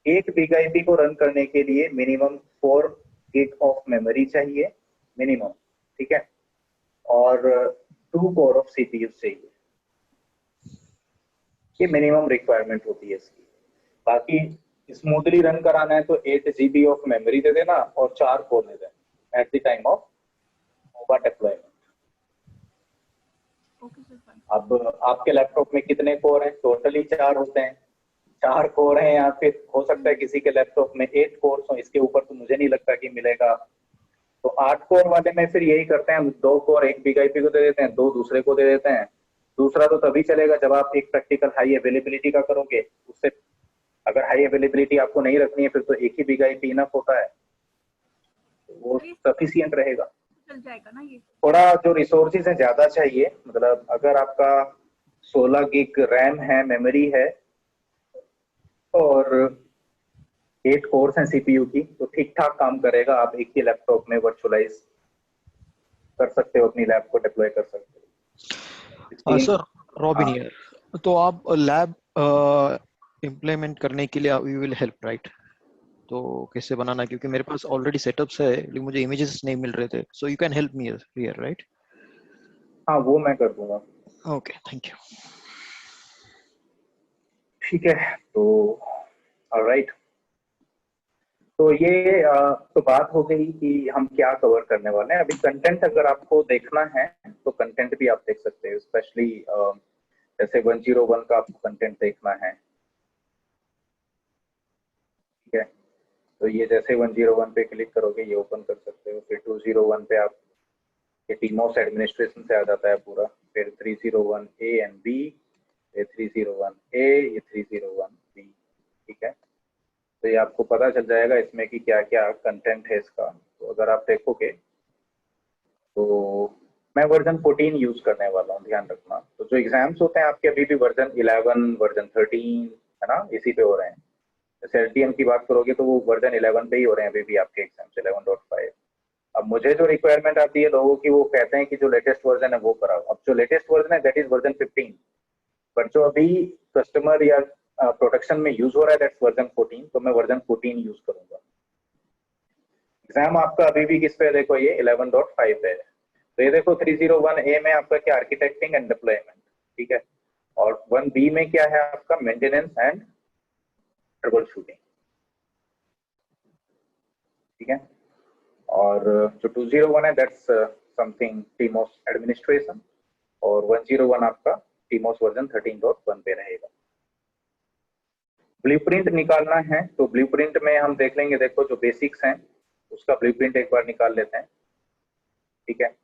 एक बिग आईपी को रन करने के लिए मिनिमम 4 GB ऑफ मेमोरी चाहिए मिनिमम, ठीक है, और 2 कोर ऑफ CPU चाहिए। ये मिनिमम रिक्वायरमेंट होती है इसकी। बाकी स्मूथली रन कराना है तो 8 GB ऑफ मेमोरी दे देना और 4 कोर दे देना at the time of over deployment. अब आपके लैपटॉप में कितने कोर हैं? टोटली 4 होते हैं। 4 कोर हैं, या फिर हो सकता है किसी के लैपटॉप में 8 कोर हो, इसके ऊपर तो मुझे नहीं लगता कि मिलेगा। तो 8 कोर वाले में फिर यही करते हैं, 2 कोर एक बिग आईपी को दे देते हैं, 2 दूसरे को दे देते हैं। दूसरा तो तभी चलेगा जब आप एक प्रैक्टिकल हाई अवेलेबिलिटी का करोगे। उससे अगर हाई अवेलेबिलिटी आपको नहीं रखनी है फिर तो एक ही बिग आईपी इनफ होता है, वो सफिशिएंट रहेगा। चल जाएगा ना ये? थोड़ा जो रिसोर्सेज है ज्यादा चाहिए, मतलब अगर आपका 16 GB रैम है, मेमोरी है और 8 कोर्स हैं CPU की, तो ठीक ठाक काम करेगा। आप एक ही लैपटॉप में वर्चुअलाइज कर सकते हो, अपनी लैब को डिप्लॉय कर सकते हो। Sir robin here. तो आप लैब इम्प्लीमेंट करने के लिए यू विल हेल्प राइट? तो कैसे बनाना, क्योंकि मेरे पास ऑलरेडी सेटअप्स है लेकिन मुझे इमेजेस नहीं मिल रहे थे, so you can help me here right? हाँ, वो मैं कर दूंगा। Okay, thank you. ठीक है, तो ऑलराइट। तो ये तो बात हो गई कि हम क्या कवर करने वाले हैं। अभी कंटेंट अगर आपको देखना है तो कंटेंट भी आप देख सकते हो, स्पेशली जैसे 101 का आपको कंटेंट देखना है, ठीक है। तो ये जैसे 101 पे क्लिक करोगे ये ओपन कर सकते हो। फिर 201 पे आप ये टीमोस एडमिनिस्ट्रेशन से आ जाता है पूरा। फिर 301 A एंड B, ये 301 A, ये 301 B, ठीक है। तो ये आपको पता चल जाएगा इसमें कि क्या क्या कंटेंट है इसका। तो अगर आप देखोगे तो मैं वर्जन 14 यूज करने वाला हूँ, ध्यान रखना। तो जो एग्जाम्स होते हैं आपके अभी भी वर्जन 11, वर्जन 13 है ना, इसी पे हो रहे हैं। जैसे LTM की बात करोगे तो वो वर्जन 11 पे ही हो रहे हैं अभी भी आपके एग्जाम्स 11.5। अब मुझे जो रिक्वायरमेंट आती है लोगों की, वो कहते हैं कि जो लेटेस्ट वर्जन है वो कराओ। अब जो लेटेस्ट वर्जन है दैट इज वर्जन 15, बट जो अभी कस्टमर या प्रोडक्शन में यूज हो रहा है दैट्स वर्जन 14, तो मैं वर्जन 14 यूज करूंगा। एग्जाम आपका अभी भी किस पे है? देखो ये 11.5 पे है। तो ये देखो 301A में आपका क्या, आर्किटेक्टिंग एंड डिप्लॉयमेंट, ठीक है। और 1B में क्या है आपका, मेंटेनेंस एंड ट्रबल शूटिंग, ठीक है। और जो 201 है दैट्स समथिंग टीमोस एडमिनिस्ट्रेशन, और 101 आपका टीमोस वर्जन 13.1 पे रहेगा। ब्लूप्रिंट निकालना है तो ब्लूप्रिंट में हम देख लेंगे, देखो जो बेसिक्स हैं उसका ब्लूप्रिंट एक बार निकाल लेते हैं, ठीक है,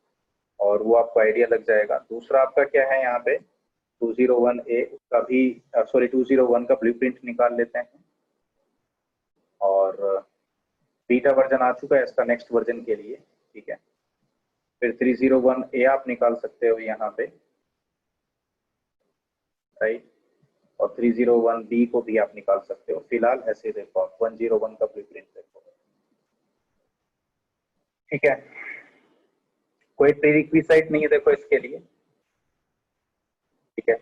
और वो आपको आइडिया लग जाएगा। दूसरा आपका क्या है यहाँ पे 201A, उसका भी 201 का ब्लूप्रिंट निकाल लेते हैं। और बीटा वर्जन आ चुका है इसका नेक्स्ट वर्जन के लिए, ठीक है। फिर 301A आप निकाल सकते हो यहाँ पे, राइट, और 301B को भी आप निकाल सकते हो। फिलहाल ऐसे देखो आप 101 का ब्लूप्रिंट देखो, ठीक है। कोई प्रीरिक्विजिट नहीं है देखो इसके लिए, ठीक है।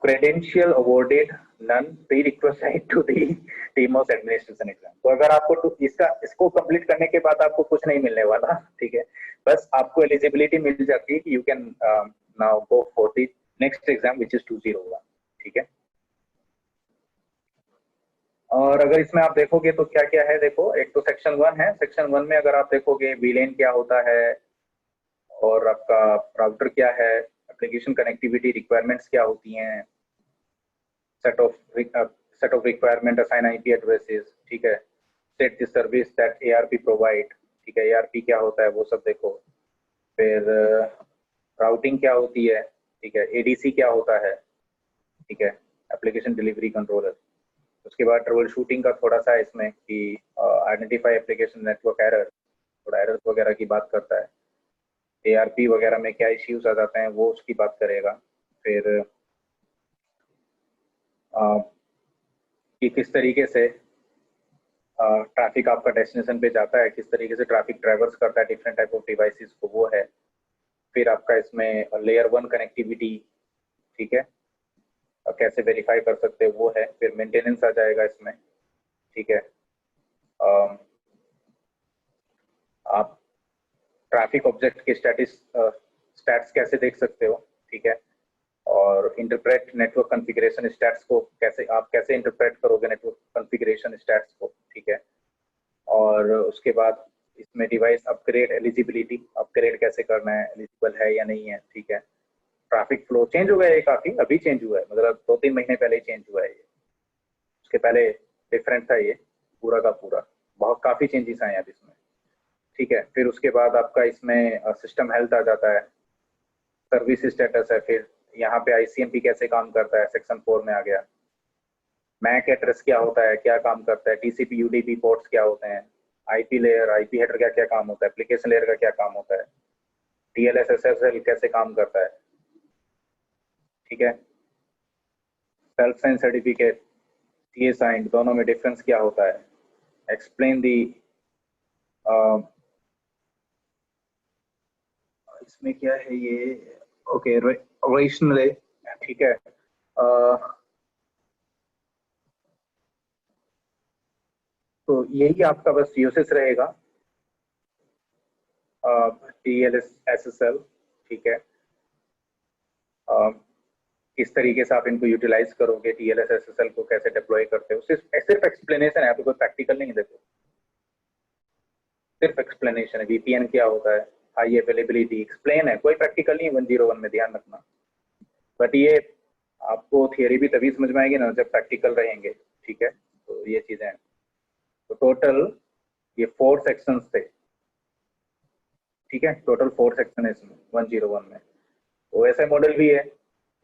Credential awarded none prerequisite to the TMOS administration exam. तो अगर आपको इसको कंप्लीट करने के बाद आपको कुछ नहीं मिलने वाला, ठीक है, बस आपको एलिजिबिलिटी मिल जाती है कि you can now go for the next exam which is 201, ठीक है। और अगर इसमें आप देखोगे तो क्या क्या है, देखो एक तो सेक्शन 1 है। सेक्शन 1 में अगर आप देखोगे वीलेन क्या होता है, और आपका राउटर क्या है, एप्लीकेशन कनेक्टिविटी रिक्वायरमेंट्स क्या होती हैं, set of requirement, assign IP addresses, ठीक है, set the service that ARP provide, ठीक है, ARP क्या होता है वो सब देखो। फिर राउटिंग क्या होती है, ठीक है, ADC क्या होता है, ठीक है, एप्लीकेशन डिलीवरी कंट्रोलर। उसके बाद ट्रबल शूटिंग का थोड़ा सा इसमें कि आइडेंटिफाई एप्लीकेशन नेटवर्क एरर, थोड़ा एरर्स वगैरह की बात करता है। ARP वगैरह में क्या इश्यूज आ जाते हैं वो उसकी बात करेगा। फिर कि किस तरीके से ट्रैफिक आपका डेस्टिनेशन पे जाता है, किस तरीके से ट्रैफिक ट्रैवर्स करता है डिफरेंट टाइप ऑफ डिवाइसेस को, वो है। फिर आपका इसमें लेयर 1 कनेक्टिविटी, ठीक है, कैसे वेरीफाई कर सकते हैं वो है। फिर मेंटेनेंस आ जाएगा इसमें, ठीक है। आप ट्रैफिक ऑब्जेक्ट के स्टैट्स कैसे देख सकते हो, ठीक है, और इंटरप्रेट नेटवर्क कॉन्फ़िगरेशन स्टैट्स को कैसे इंटरप्रेट करोगे नेटवर्क कॉन्फ़िगरेशन स्टैट्स को, ठीक है। और उसके बाद इसमें डिवाइस अपग्रेड एलिजिबिलिटी, अपग्रेड कैसे करना है, एलिजिबल है या नहीं है, ठीक है। ट्रैफिक फ्लो चेंज हो गया है काफी, अभी चेंज हुआ है, मतलब 2-3 महीने पहले ही चेंज हुआ है ये, उसके पहले डिफरेंट था ये पूरा का पूरा, बहुत काफी चेंजेस आए हैं अब इसमें, ठीक है। फिर उसके बाद आपका इसमें सिस्टम हेल्थ आ जाता है, सर्विस स्टेटस है। फिर यहाँ पे ICMP कैसे काम करता है, सेक्शन 4 में आ गया। मैक एड्रेस क्या होता है, क्या काम करता है, TCP UDP पोर्ट्स क्या होते हैं, IP लेयर, IP हेडर का क्या काम होता है, एप्लीकेशन लेयर का क्या काम होता है, TLS SSL कैसे काम करता है, ठीक है। Self sign certificate, TA sign, दोनों में डिफरेंस क्या होता है, एक्सप्लेन दी इसमें क्या है ये, ओके, रेशनल, ठीक है। तो यही आपका बस यूसेस रहेगा, TLS SSL, ठीक है। किस तरीके से आप इनको यूटिलाइज करोगे, TLS SSL को कैसे डिप्लॉय करते हो, सिर्फ एक्सप्लेनेशन है, आपको कोई प्रैक्टिकल नहीं है। देखो सिर्फ एक्सप्लेनेशन है। VPN क्या होता है, हाई अवेलेबिलिटी एक्सप्लेन है, कोई प्रैक्टिकल नहीं है 101 में, ध्यान रखना। बट ये आपको थियरी भी तभी समझ में आएगी ना जब प्रैक्टिकल रहेंगे, ठीक है। तो ये चीजें हैं। तो टोटल ये 4 सेक्शंस थे, ठीक है, टोटल 4 सेक्शन है इसमें 101 में। OSI मॉडल भी है,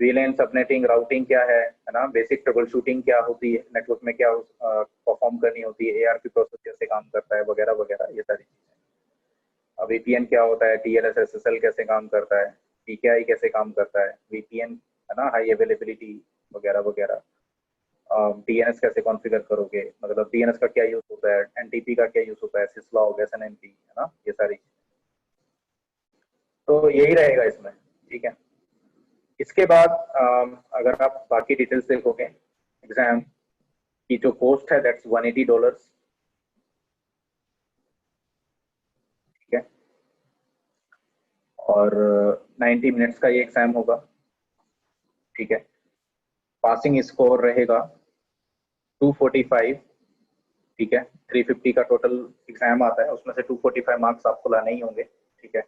VLAN सबनेटिंग, राउटिंग क्या है ना, बेसिक ट्रबल शूटिंग क्या होती है, नेटवर्क में क्या परफॉर्म करनी होती है, ARP प्रोसेस कैसे काम करता है, वगैरह वगैरह, ये सारी चीजें। अब VPN क्या होता है, TLS SSL कैसे काम करता है, PKI कैसे काम करता है, VPN है ना, हाई अवेलेबिलिटी वगैरह वगैरह। डीएनएस कैसे कॉन्फ़िगर करोगे, मतलब डीएनएस का क्या यूज होता है, एनटीपी का क्या यूज होता है, सिसलॉग, एसएनएमपी, है ना, ये सारी। तो यही रहेगा इसमें, ठीक है। इसके बाद अगर आप बाकी डिटेल्स देखोगे, एग्जाम की जो कॉस्ट है दैट्स $180, ठीक है। और 90 मिनट्स का ये एग्जाम होगा, ठीक है। पासिंग स्कोर रहेगा 245, ठीक है। 350 का टोटल एग्जाम आता है, उसमें से 245 मार्क्स आपको लाने ही होंगे, ठीक है।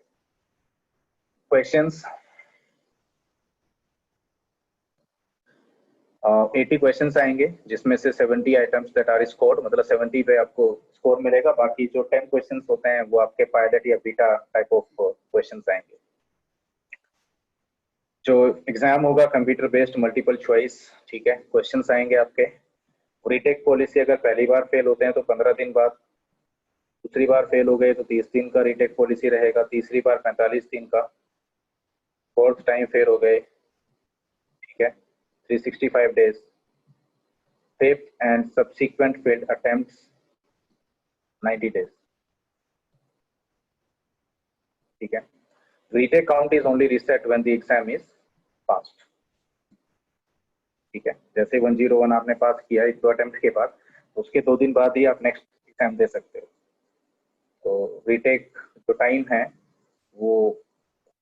क्वेश्चंस 80 क्वेश्चंस आएंगे, जिसमें से 70 आइटम्स दैट आर स्कोर्ड, मतलब 70 पे आपको स्कोर मिलेगा। बाकी जो 10 क्वेश्चंस होते हैं वो आपके पायलट या बीटा टाइप ऑफ क्वेश्चंस आएंगे। जो एग्जाम होगा कंप्यूटर बेस्ड मल्टीपल चॉइस, ठीक है। क्वेश्चंस आएंगे आपके। रीटेक पॉलिसी, अगर पहली बार फेल होते हैं तो 15 दिन बाद, दूसरी बार फेल हो गए तो 30 दिन का रीटेक पॉलिसी रहेगा, तीसरी बार 45 दिन का, फोर्थ टाइम फेल हो गए, ठीक है, 365 days, fifth and subsequent failed attempts 90 days, ठीक है। retake count is only reset when the exam is passed, ठीक है। जैसे 101 आपने पास किया एक दो अटेम्प्ट के बाद, उसके 2 दिन बाद ही आप नेक्स्ट एग्जाम दे सकते हो। तो रीटेक जो टाइम है वो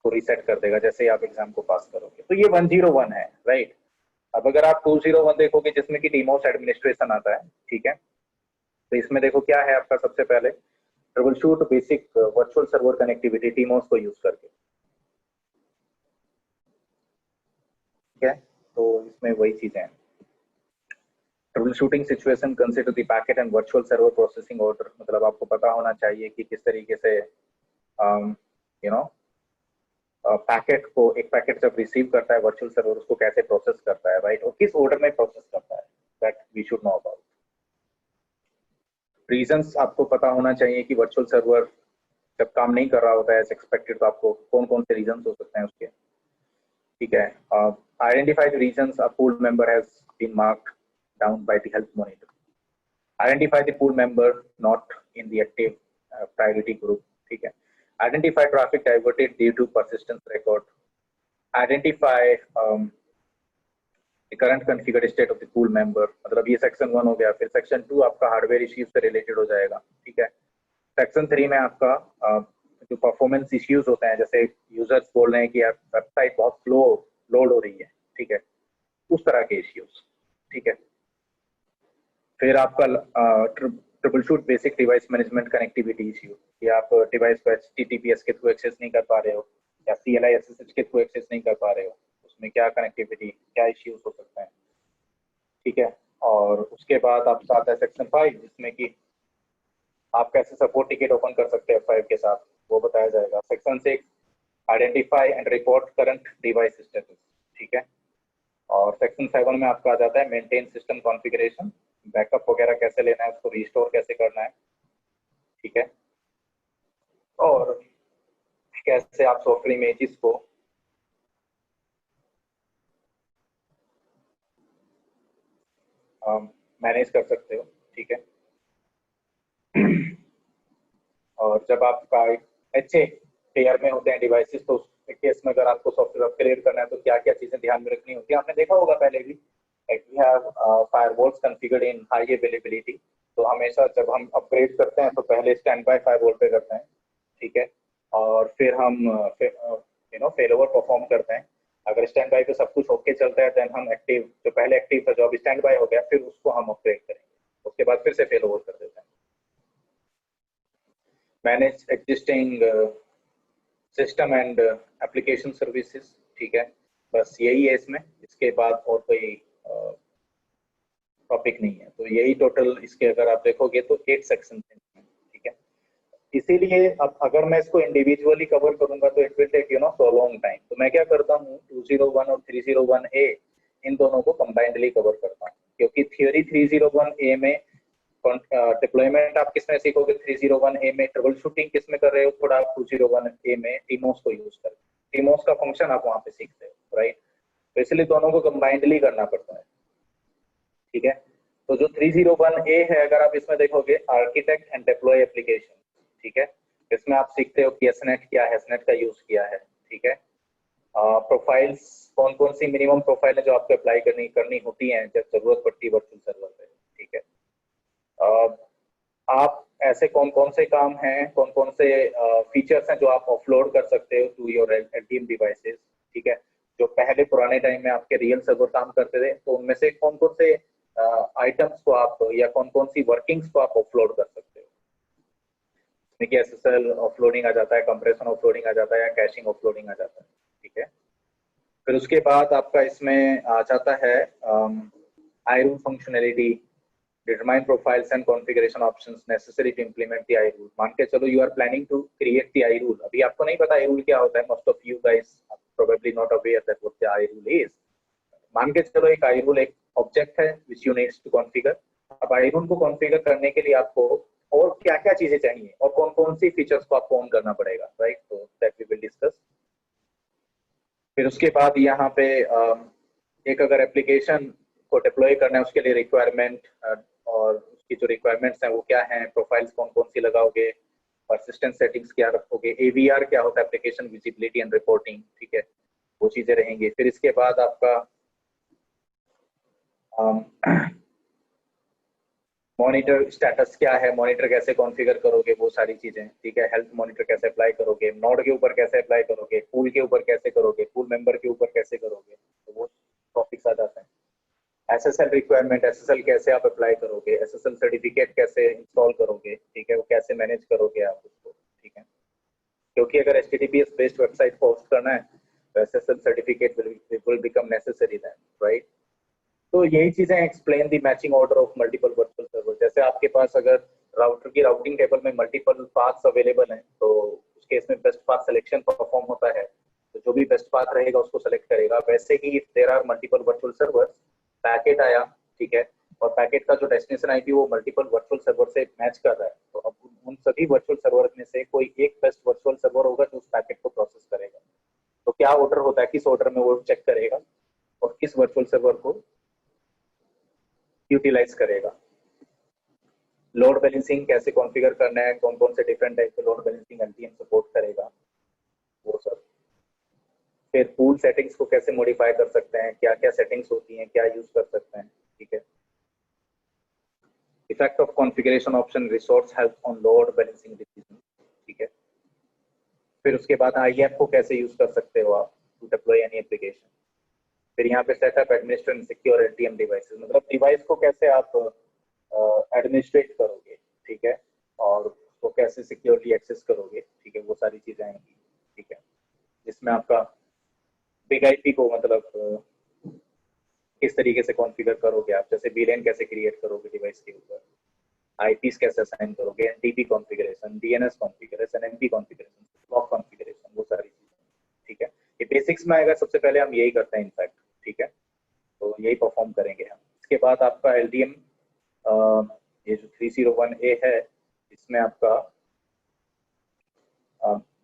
को रीसेट कर देगा जैसे ही आप एग्जाम को पास करोगे। तो ये 101 है, राइट। अब अगर आप 201 देखोगे जिसमें कि टीमोस एडमिनिस्ट्रेशन आता है, ठीक है, तो इसमें देखो क्या है आपका। सबसे पहले troubleshoot basic virtual server connectivity TMOS को यूज करके, ठीक है। तो इसमें वही चीजें हैं। Trouble shooting situation, consider the packet and virtual server processing order, मतलब आपको पता होना चाहिए कि किस तरीके से यू नो पैकेट को, एक पैकेट जब रिसीव करता है वर्चुअल सर्वर, उसको कैसे प्रोसेस करता है, राइट, और किस ऑर्डर में प्रोसेस करता है, that we should know about. Reasons आपको पता होना चाहिए कि वर्चुअल सर्वर जब काम नहीं कर रहा होता है एज एक्सपेक्टेड, तो आपको कौन कौन से रीजंस हो सकते हैं उसके, ठीक है। Identify the reasons a pool member has been marked down by the help monitor. Identify the pool member not in the active priority group, ठीक है। Identify traffic diverted due to persistence record. Identify current configured state of the pool member, मतलब ये section 1 हो गया। फिर section 2 आपका hardware issues से related हो जाएगा, ठीक है। सेक्शन 3 में आपका जो परफॉर्मेंस इश्यूज होते हैं, जैसे यूजर्स बोल रहे हैं कि यार वेबसाइट बहुत स्लो लोड हो रही है, ठीक है, उस तरह के इश्यूज, ठीक है। फिर आपका triple shoot basic device management connectivity issue, कि आप डिवाइस को HTTPS के थ्रू एक्सेस नहीं कर पा रहे हो या CLI SSH के थ्रू एक्सेस नहीं कर पा रहे हो, उसमें क्या कनेक्टिविटी, क्या इश्यूज हो सकते हैं, ठीक है। और उसके बाद आपके साथ है सेक्शन 5, जिसमें कि आप कैसे सपोर्ट टिकट ओपन कर सकते हैं F5 के साथ, वो बताया जाएगा। Section 6 identify and report current device status, ठीक है। और सेक्शन 7 में आपका आ जाता है मेंटेन सिस्टम कॉन्फ़िगरेशन, बैकअप वगैरह कैसे लेना है, उसको रिस्टोर कैसे करना है, ठीक है। और कैसे आप सॉफ्टवेयर इमेजेस को मैनेज कर सकते हो, ठीक है। और जब आपका अच्छे पेयर में होते हैं डिवाइसेस, तो उस केस में अगर आपको सॉफ्टवेयर अपग्रेड करना है तो क्या क्या चीजें ध्यान में रखनी होती है, आपने देखा होगा पहले भी। We have firewalls configured in high availability, तो हमेशा जब हम अपग्रेड करते हैं तो पहले स्टैंड बाय फायरवॉल पे करते हैं, ठीक है। और फिर हम फेलओवर परफॉर्म करते हैं। अगर स्टैंड बाय पे सब कुछ ओके चलता है, देन हम एक्टिव, जो पहले एक्टिव था, जो अब स्टैंड बाय हो गया, फिर उसको हम अपग्रेड करेंगे, उसके बाद फिर से फेलओवर कर देते हैं। Manage existing system and application services, ठीक है। बस यही है इसमें, इसके बाद और कोई टॉपिक नहीं है। तो यही टोटल इसके अगर आप देखोगे तो 8 सेक्शन हैं, ठीक है। इसीलिए अब अगर मैं इसको इंडिविजुअली कवर करूंगा तो it will take so long time. तो मैं क्या करता हूँ, 201 और 301A इन दोनों को कंबाइंडली कवर करता हूँ, क्योंकि थियोरी 301A में डिप्लॉयमेंट आप किसमें सीखोगे, 301A में ट्रबल शूटिंग किसमें कर रहे हो, थोड़ा आप 201A में टीमोस को यूज कर, टीमोस का फंक्शन आप वहां पे सीखते हो, राइट। तो इसलिए दोनों को कंबाइंडली करना पड़ता है, ठीक है। तो जो 301A है, अगर आप इसमें देखोगे आर्किटेक्ट एंड डिप्लॉय एप्लीकेशन, ठीक है, इसमें आप सीखते हो कि एसनेट क्या है, एसनेट का यूज किया है, ठीक है। प्रोफाइल्स कौन कौन सी मिनिमम प्रोफाइल है जो आपको अप्लाई करनी होती हैं जब जरूरत पड़ती है वर्चुअल सर्वर पे, ठीक है। आप ऐसे कौन कौन से काम हैं, कौन कौन से फीचर्स हैं जो आप ऑफलोड कर सकते हो टू योर एलटीएम डिवाइसेस, ठीक है। जो पहले पुराने टाइम में आपके रियल सर्वर काम करते थे, तो उनमें से कौन कौन से आइटम्स को आप या कौन कौन सी वर्किंग्स को आप ऑफलोड कर सकते हो। देखिए एसएसएल ऑफलोडिंग आ जाता है, कंप्रेशन ऑफलोडिंग आ जाता है, या कैशिंग ऑफलोडिंग आ जाता है, ठीक है। फिर उसके बाद आपका इसमें आ जाता है iRule functionality, determine profiles and configuration options necessary to implement the iRule। मान के चलो you are planning to create the iRule, अभी आपको नहीं पता iRule क्या होता है, most of you guys are probably not aware that what the iRule is। मान के चलो एक iRule एक ऑब्जेक्ट है which you need to configure। अब iRule को कॉन्फ़िगर करने के लिए आपको और क्या क्या चीजें चाहिए और कौन कौन सी फीचर्स को आपको ऑन करना पड़ेगा, राइट, तो दैट वी विल डिस्कस। फिर उसके बाद यहाँ पे एक अगर एप्लीकेशन को डिप्लॉय करना है उसके लिए रिक्वायरमेंट और उसकी जो रिक्वायरमेंट्स हैं वो क्या हैं, प्रोफाइल्स कौन कौन सी लगाओगे, परसिस्टेंट सेटिंग्स क्या रखोगे, एवीआर क्या होता है, एप्लीकेशन विजिबिलिटी एंड रिपोर्टिंग, ठीक है, वो चीजें रहेंगी। फिर इसके बाद आपका मॉनिटर स्टेटस क्या है, मॉनिटर कैसे कॉन्फ़िगर करोगे, वो सारी चीजें, ठीक है। हेल्थ मॉनिटर कैसे अप्लाई करोगे, नोड के ऊपर कैसे अप्लाई करोगे, पूल के ऊपर कैसे करोगे, पूल मेंबर के ऊपर कैसे करोगे, तो वो टॉपिक्स आ जाते हैं। एसएसएल रिक्वायरमेंट, एसएसएल कैसे आप अप्लाई करोगे, एसएसएल सर्टिफिकेट कैसे इंस्टॉल करोगे, ठीक है, वो कैसे मैनेज करोगे आप उसको, ठीक है, क्योंकि अगर HTTPS बेस्ड वेबसाइट को होस्ट करना है तो SSL certificate will become necessary then, right. तो यही चीजें explain the matching order of multiple virtual server. जैसे आपके पास अगर राउटर की राउटिंग टेबल में मल्टीपल पाथ्स अवेलेबल हैं तो उस केस में बेस्ट पाथ सिलेक्शन परफॉर्म होता है, तो जो भी बेस्ट पाथ रहेगा उसको सेलेक्ट करेगा। वैसे ही if there are multiple virtual servers, packet आया, ठीक है, और पैकेट का जो डेस्टिनेशन आईपी वो मल्टीपल वर्चुअल सर्वर से मैच कर रहा है, तो अब उन सभी वर्चुअल सर्वर में से कोई एक बेस्ट वर्चुअल सर्वर होगा जो उस पैकेट को प्रोसेस करेगा। तो क्या ऑर्डर होता है, किस ऑर्डर में वो चेक करेगा और किस वर्चुअल सर्वर को यूटिलाइज करेगा। लोड बैलेंसिंग कैसे कॉन्फ़िगर करना है, कौन कौन से डिफरेंट टाइप के लोड बैलेंसिंग एलटीएम सपोर्ट करेगा, वो सब। फिर पूल सेटिंग्स को कैसे मॉडिफाई कर सकते हैं, क्या क्या सेटिंग्स होती हैं, क्या यूज कर सकते हैं, ठीक है। Effect of configuration option, resource help on load balancing decision, ठीक है। फिर उसके बाद IAM को कैसे यूज कर सकते हो आप टू डिप्लॉय एनी एप्लीकेशन। फिर यहाँ पे setup, administrate and secure LTM devices, मतलब डिवाइस को कैसे आप एडमिनिस्ट्रेट करोगे, ठीक है, और उसको कैसे सिक्योरली एक्सेस करोगे, ठीक है, वो सारी चीजें आएंगी, ठीक है। जिसमें आपका बिग आईपी को मतलब किस तरीके से कॉन्फ़िगर करोगे आप, जैसे VLAN कैसे क्रिएट करोगे डिवाइस के ऊपर, आईपीस कैसे असाइन करोगे, NTP configuration, DNS configuration, MP configuration, block configuration, वो सारी चीजें, ठीक है। ये बेसिक्स में आएगा, सबसे पहले हम यही करते हैं इनफैक्ट, ठीक है, तो यही परफॉर्म करेंगे हम। इसके बाद आपका एलडीएम, ये जो 301A है, इसमें आपका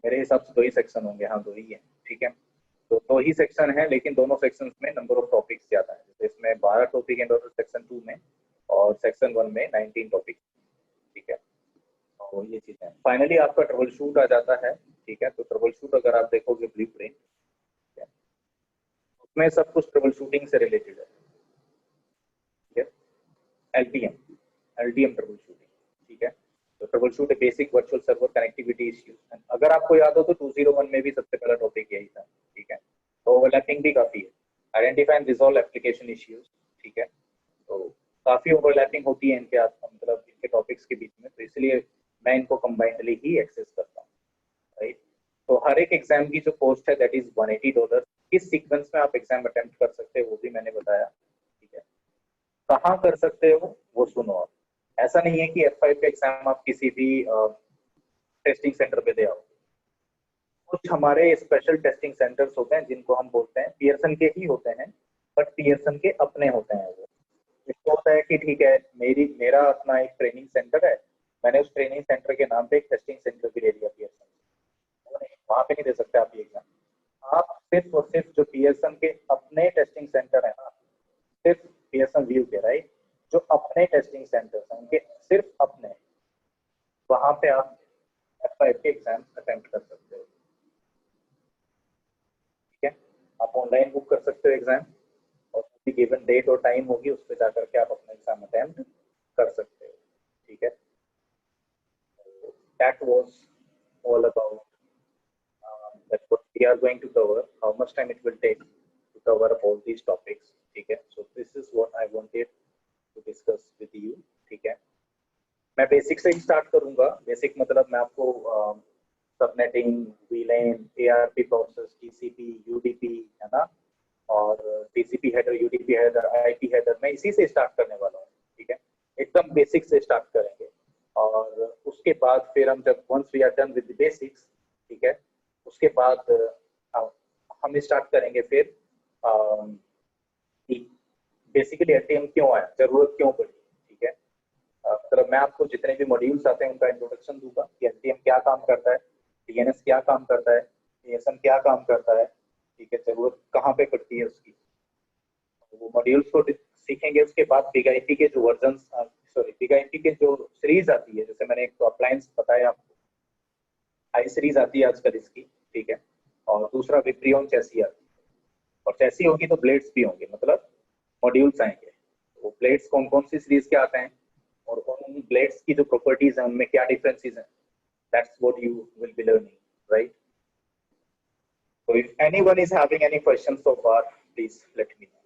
मेरे हिसाब से 2 ही सेक्शन होंगे, हाँ 2 ही है, ठीक है। तो 2 ही सेक्शन है, लेकिन दोनों सेक्शंस में नंबर ऑफ टॉपिक्स ज्यादा है, जैसे इसमें 12 टॉपिक हैं सेक्शन 2 में और सेक्शन 1 में 19 टॉपिक, ठीक है। तो ये चीजें फाइनली आपका ट्रबल शूट आ जाता है, ठीक है। तो ट्रबल शूट अगर आप देखोगे ब्लूप्रिंट, उसमें सब कुछ ट्रबल शूटिंग से रिलेटेड है, ठीक है। एलटीएम ट्रबल शूटिंग, ठीक है। तो trouble shoot basic virtual server connectivity issues, अगर आपको याद हो तो 201 में भी सबसे पहला टॉपिक यही था, ठीक है। तो ओवरलैपिंग भी काफी है, identify and resolve application issues, ठीक है। तो काफी ओवरलैपिंग होती है इनके मतलब इनके टॉपिक्स के बीच में, तो इसलिए मैं इनको कंबाइंडली ही एक्सेस करता हूँ, राइट। तो हर एक एग्जाम की जो कॉस्ट है दैट इज $180। किस सीक्वेंस में आप एग्जाम अटेम्प्ट कर सकते हो वो भी मैंने बताया, ठीक है। कहाँ कर सकते हो वो सुनो आप, ऐसा नहीं है कि F5 का एग्जाम आप किसी भी टेस्टिंग सेंटर पे दे आओ। कुछ हमारे स्पेशल टेस्टिंग सेंटर्स होते हैं जिनको हम बोलते हैं पियर्सन के ही होते हैं, बट पियर्सन के अपने होते हैं। वो इसको होता है कि ठीक है मेरा अपना एक ट्रेनिंग सेंटर है, मैंने उस ट्रेनिंग सेंटर के नाम पे एक टेस्टिंग सेंटर भी ले लिया पियर्सन, वहां पे नहीं दे सकते आप ये एग्जाम। आप सिर्फ और सिर्फ जो पियर्सन के अपने टेस्टिंग सेंटर है ना, सिर्फ पियर्सन व्यू के, राइट, जो अपने टेस्टिंग सेंटर्स हैं उनके सिर्फ अपने, वहां पे आप F5 के एग्जाम अटेम्प्ट कर सकते हो। ठीक है, आप ऑनलाइन बुक कर सकते हो एग्जाम, और गिवन डेट और टाइम होगी उस पर जाकर के आप अपना एग्जाम अटेम्प्ट कर सकते हो। ठीक है, that was all about that what we are going to cover, how much time it will take to cover up all these topics. ठीक है, so this is what I wanted to discuss with you. ठीक है, मैं basic से ही start करूंगा। Basic मतलब मैं आपको subnetting, VLAN, ARP process, TCP, UDP है ना, और TCP header, UDP header, IP header, मैं इसी से स्टार्ट करने वाला हूँ। ठीक है, एकदम बेसिक से स्टार्ट करेंगे, और उसके बाद फिर हम जब once we are done with the basics, ठीक है, उसके बाद हम स्टार्ट करेंगे फिर बेसिकली LTM क्यों आया, जरूरत क्यों पड़ी। ठीक है, मतलब मैं आपको जितने भी मॉड्यूल्स आते हैं उनका इंट्रोडक्शन दूंगा कि LTM क्या काम करता है, DNS क्या काम करता है, ASM क्या काम करता है। ठीक है, जरूरत कहाँ पे पड़ती है उसकी, वो मॉड्यूल्स को सीखेंगे। उसके बाद बिग आईपी के जो वर्जन, बिग आईपी के जो सीरीज आती है, जैसे मैंने एक तो अप्लायंस बताया आपको, आई सीरीज आती है आजकल इसकी। ठीक है, और दूसरा विप्रियन चैसी आती है, और चैसी होगी तो ब्लेड्स भी होंगे, मतलब मॉड्यूल्स आएंगे। वो ब्लेड्स कौन कौन सी सीरीज के आते हैं, और उन ब्लेड्स की जो प्रॉपर्टीज हैं उनमें क्या डिफरेंसेस हैं, that's what you will be learning, right. So if anyone is having any questions so far, please let me know.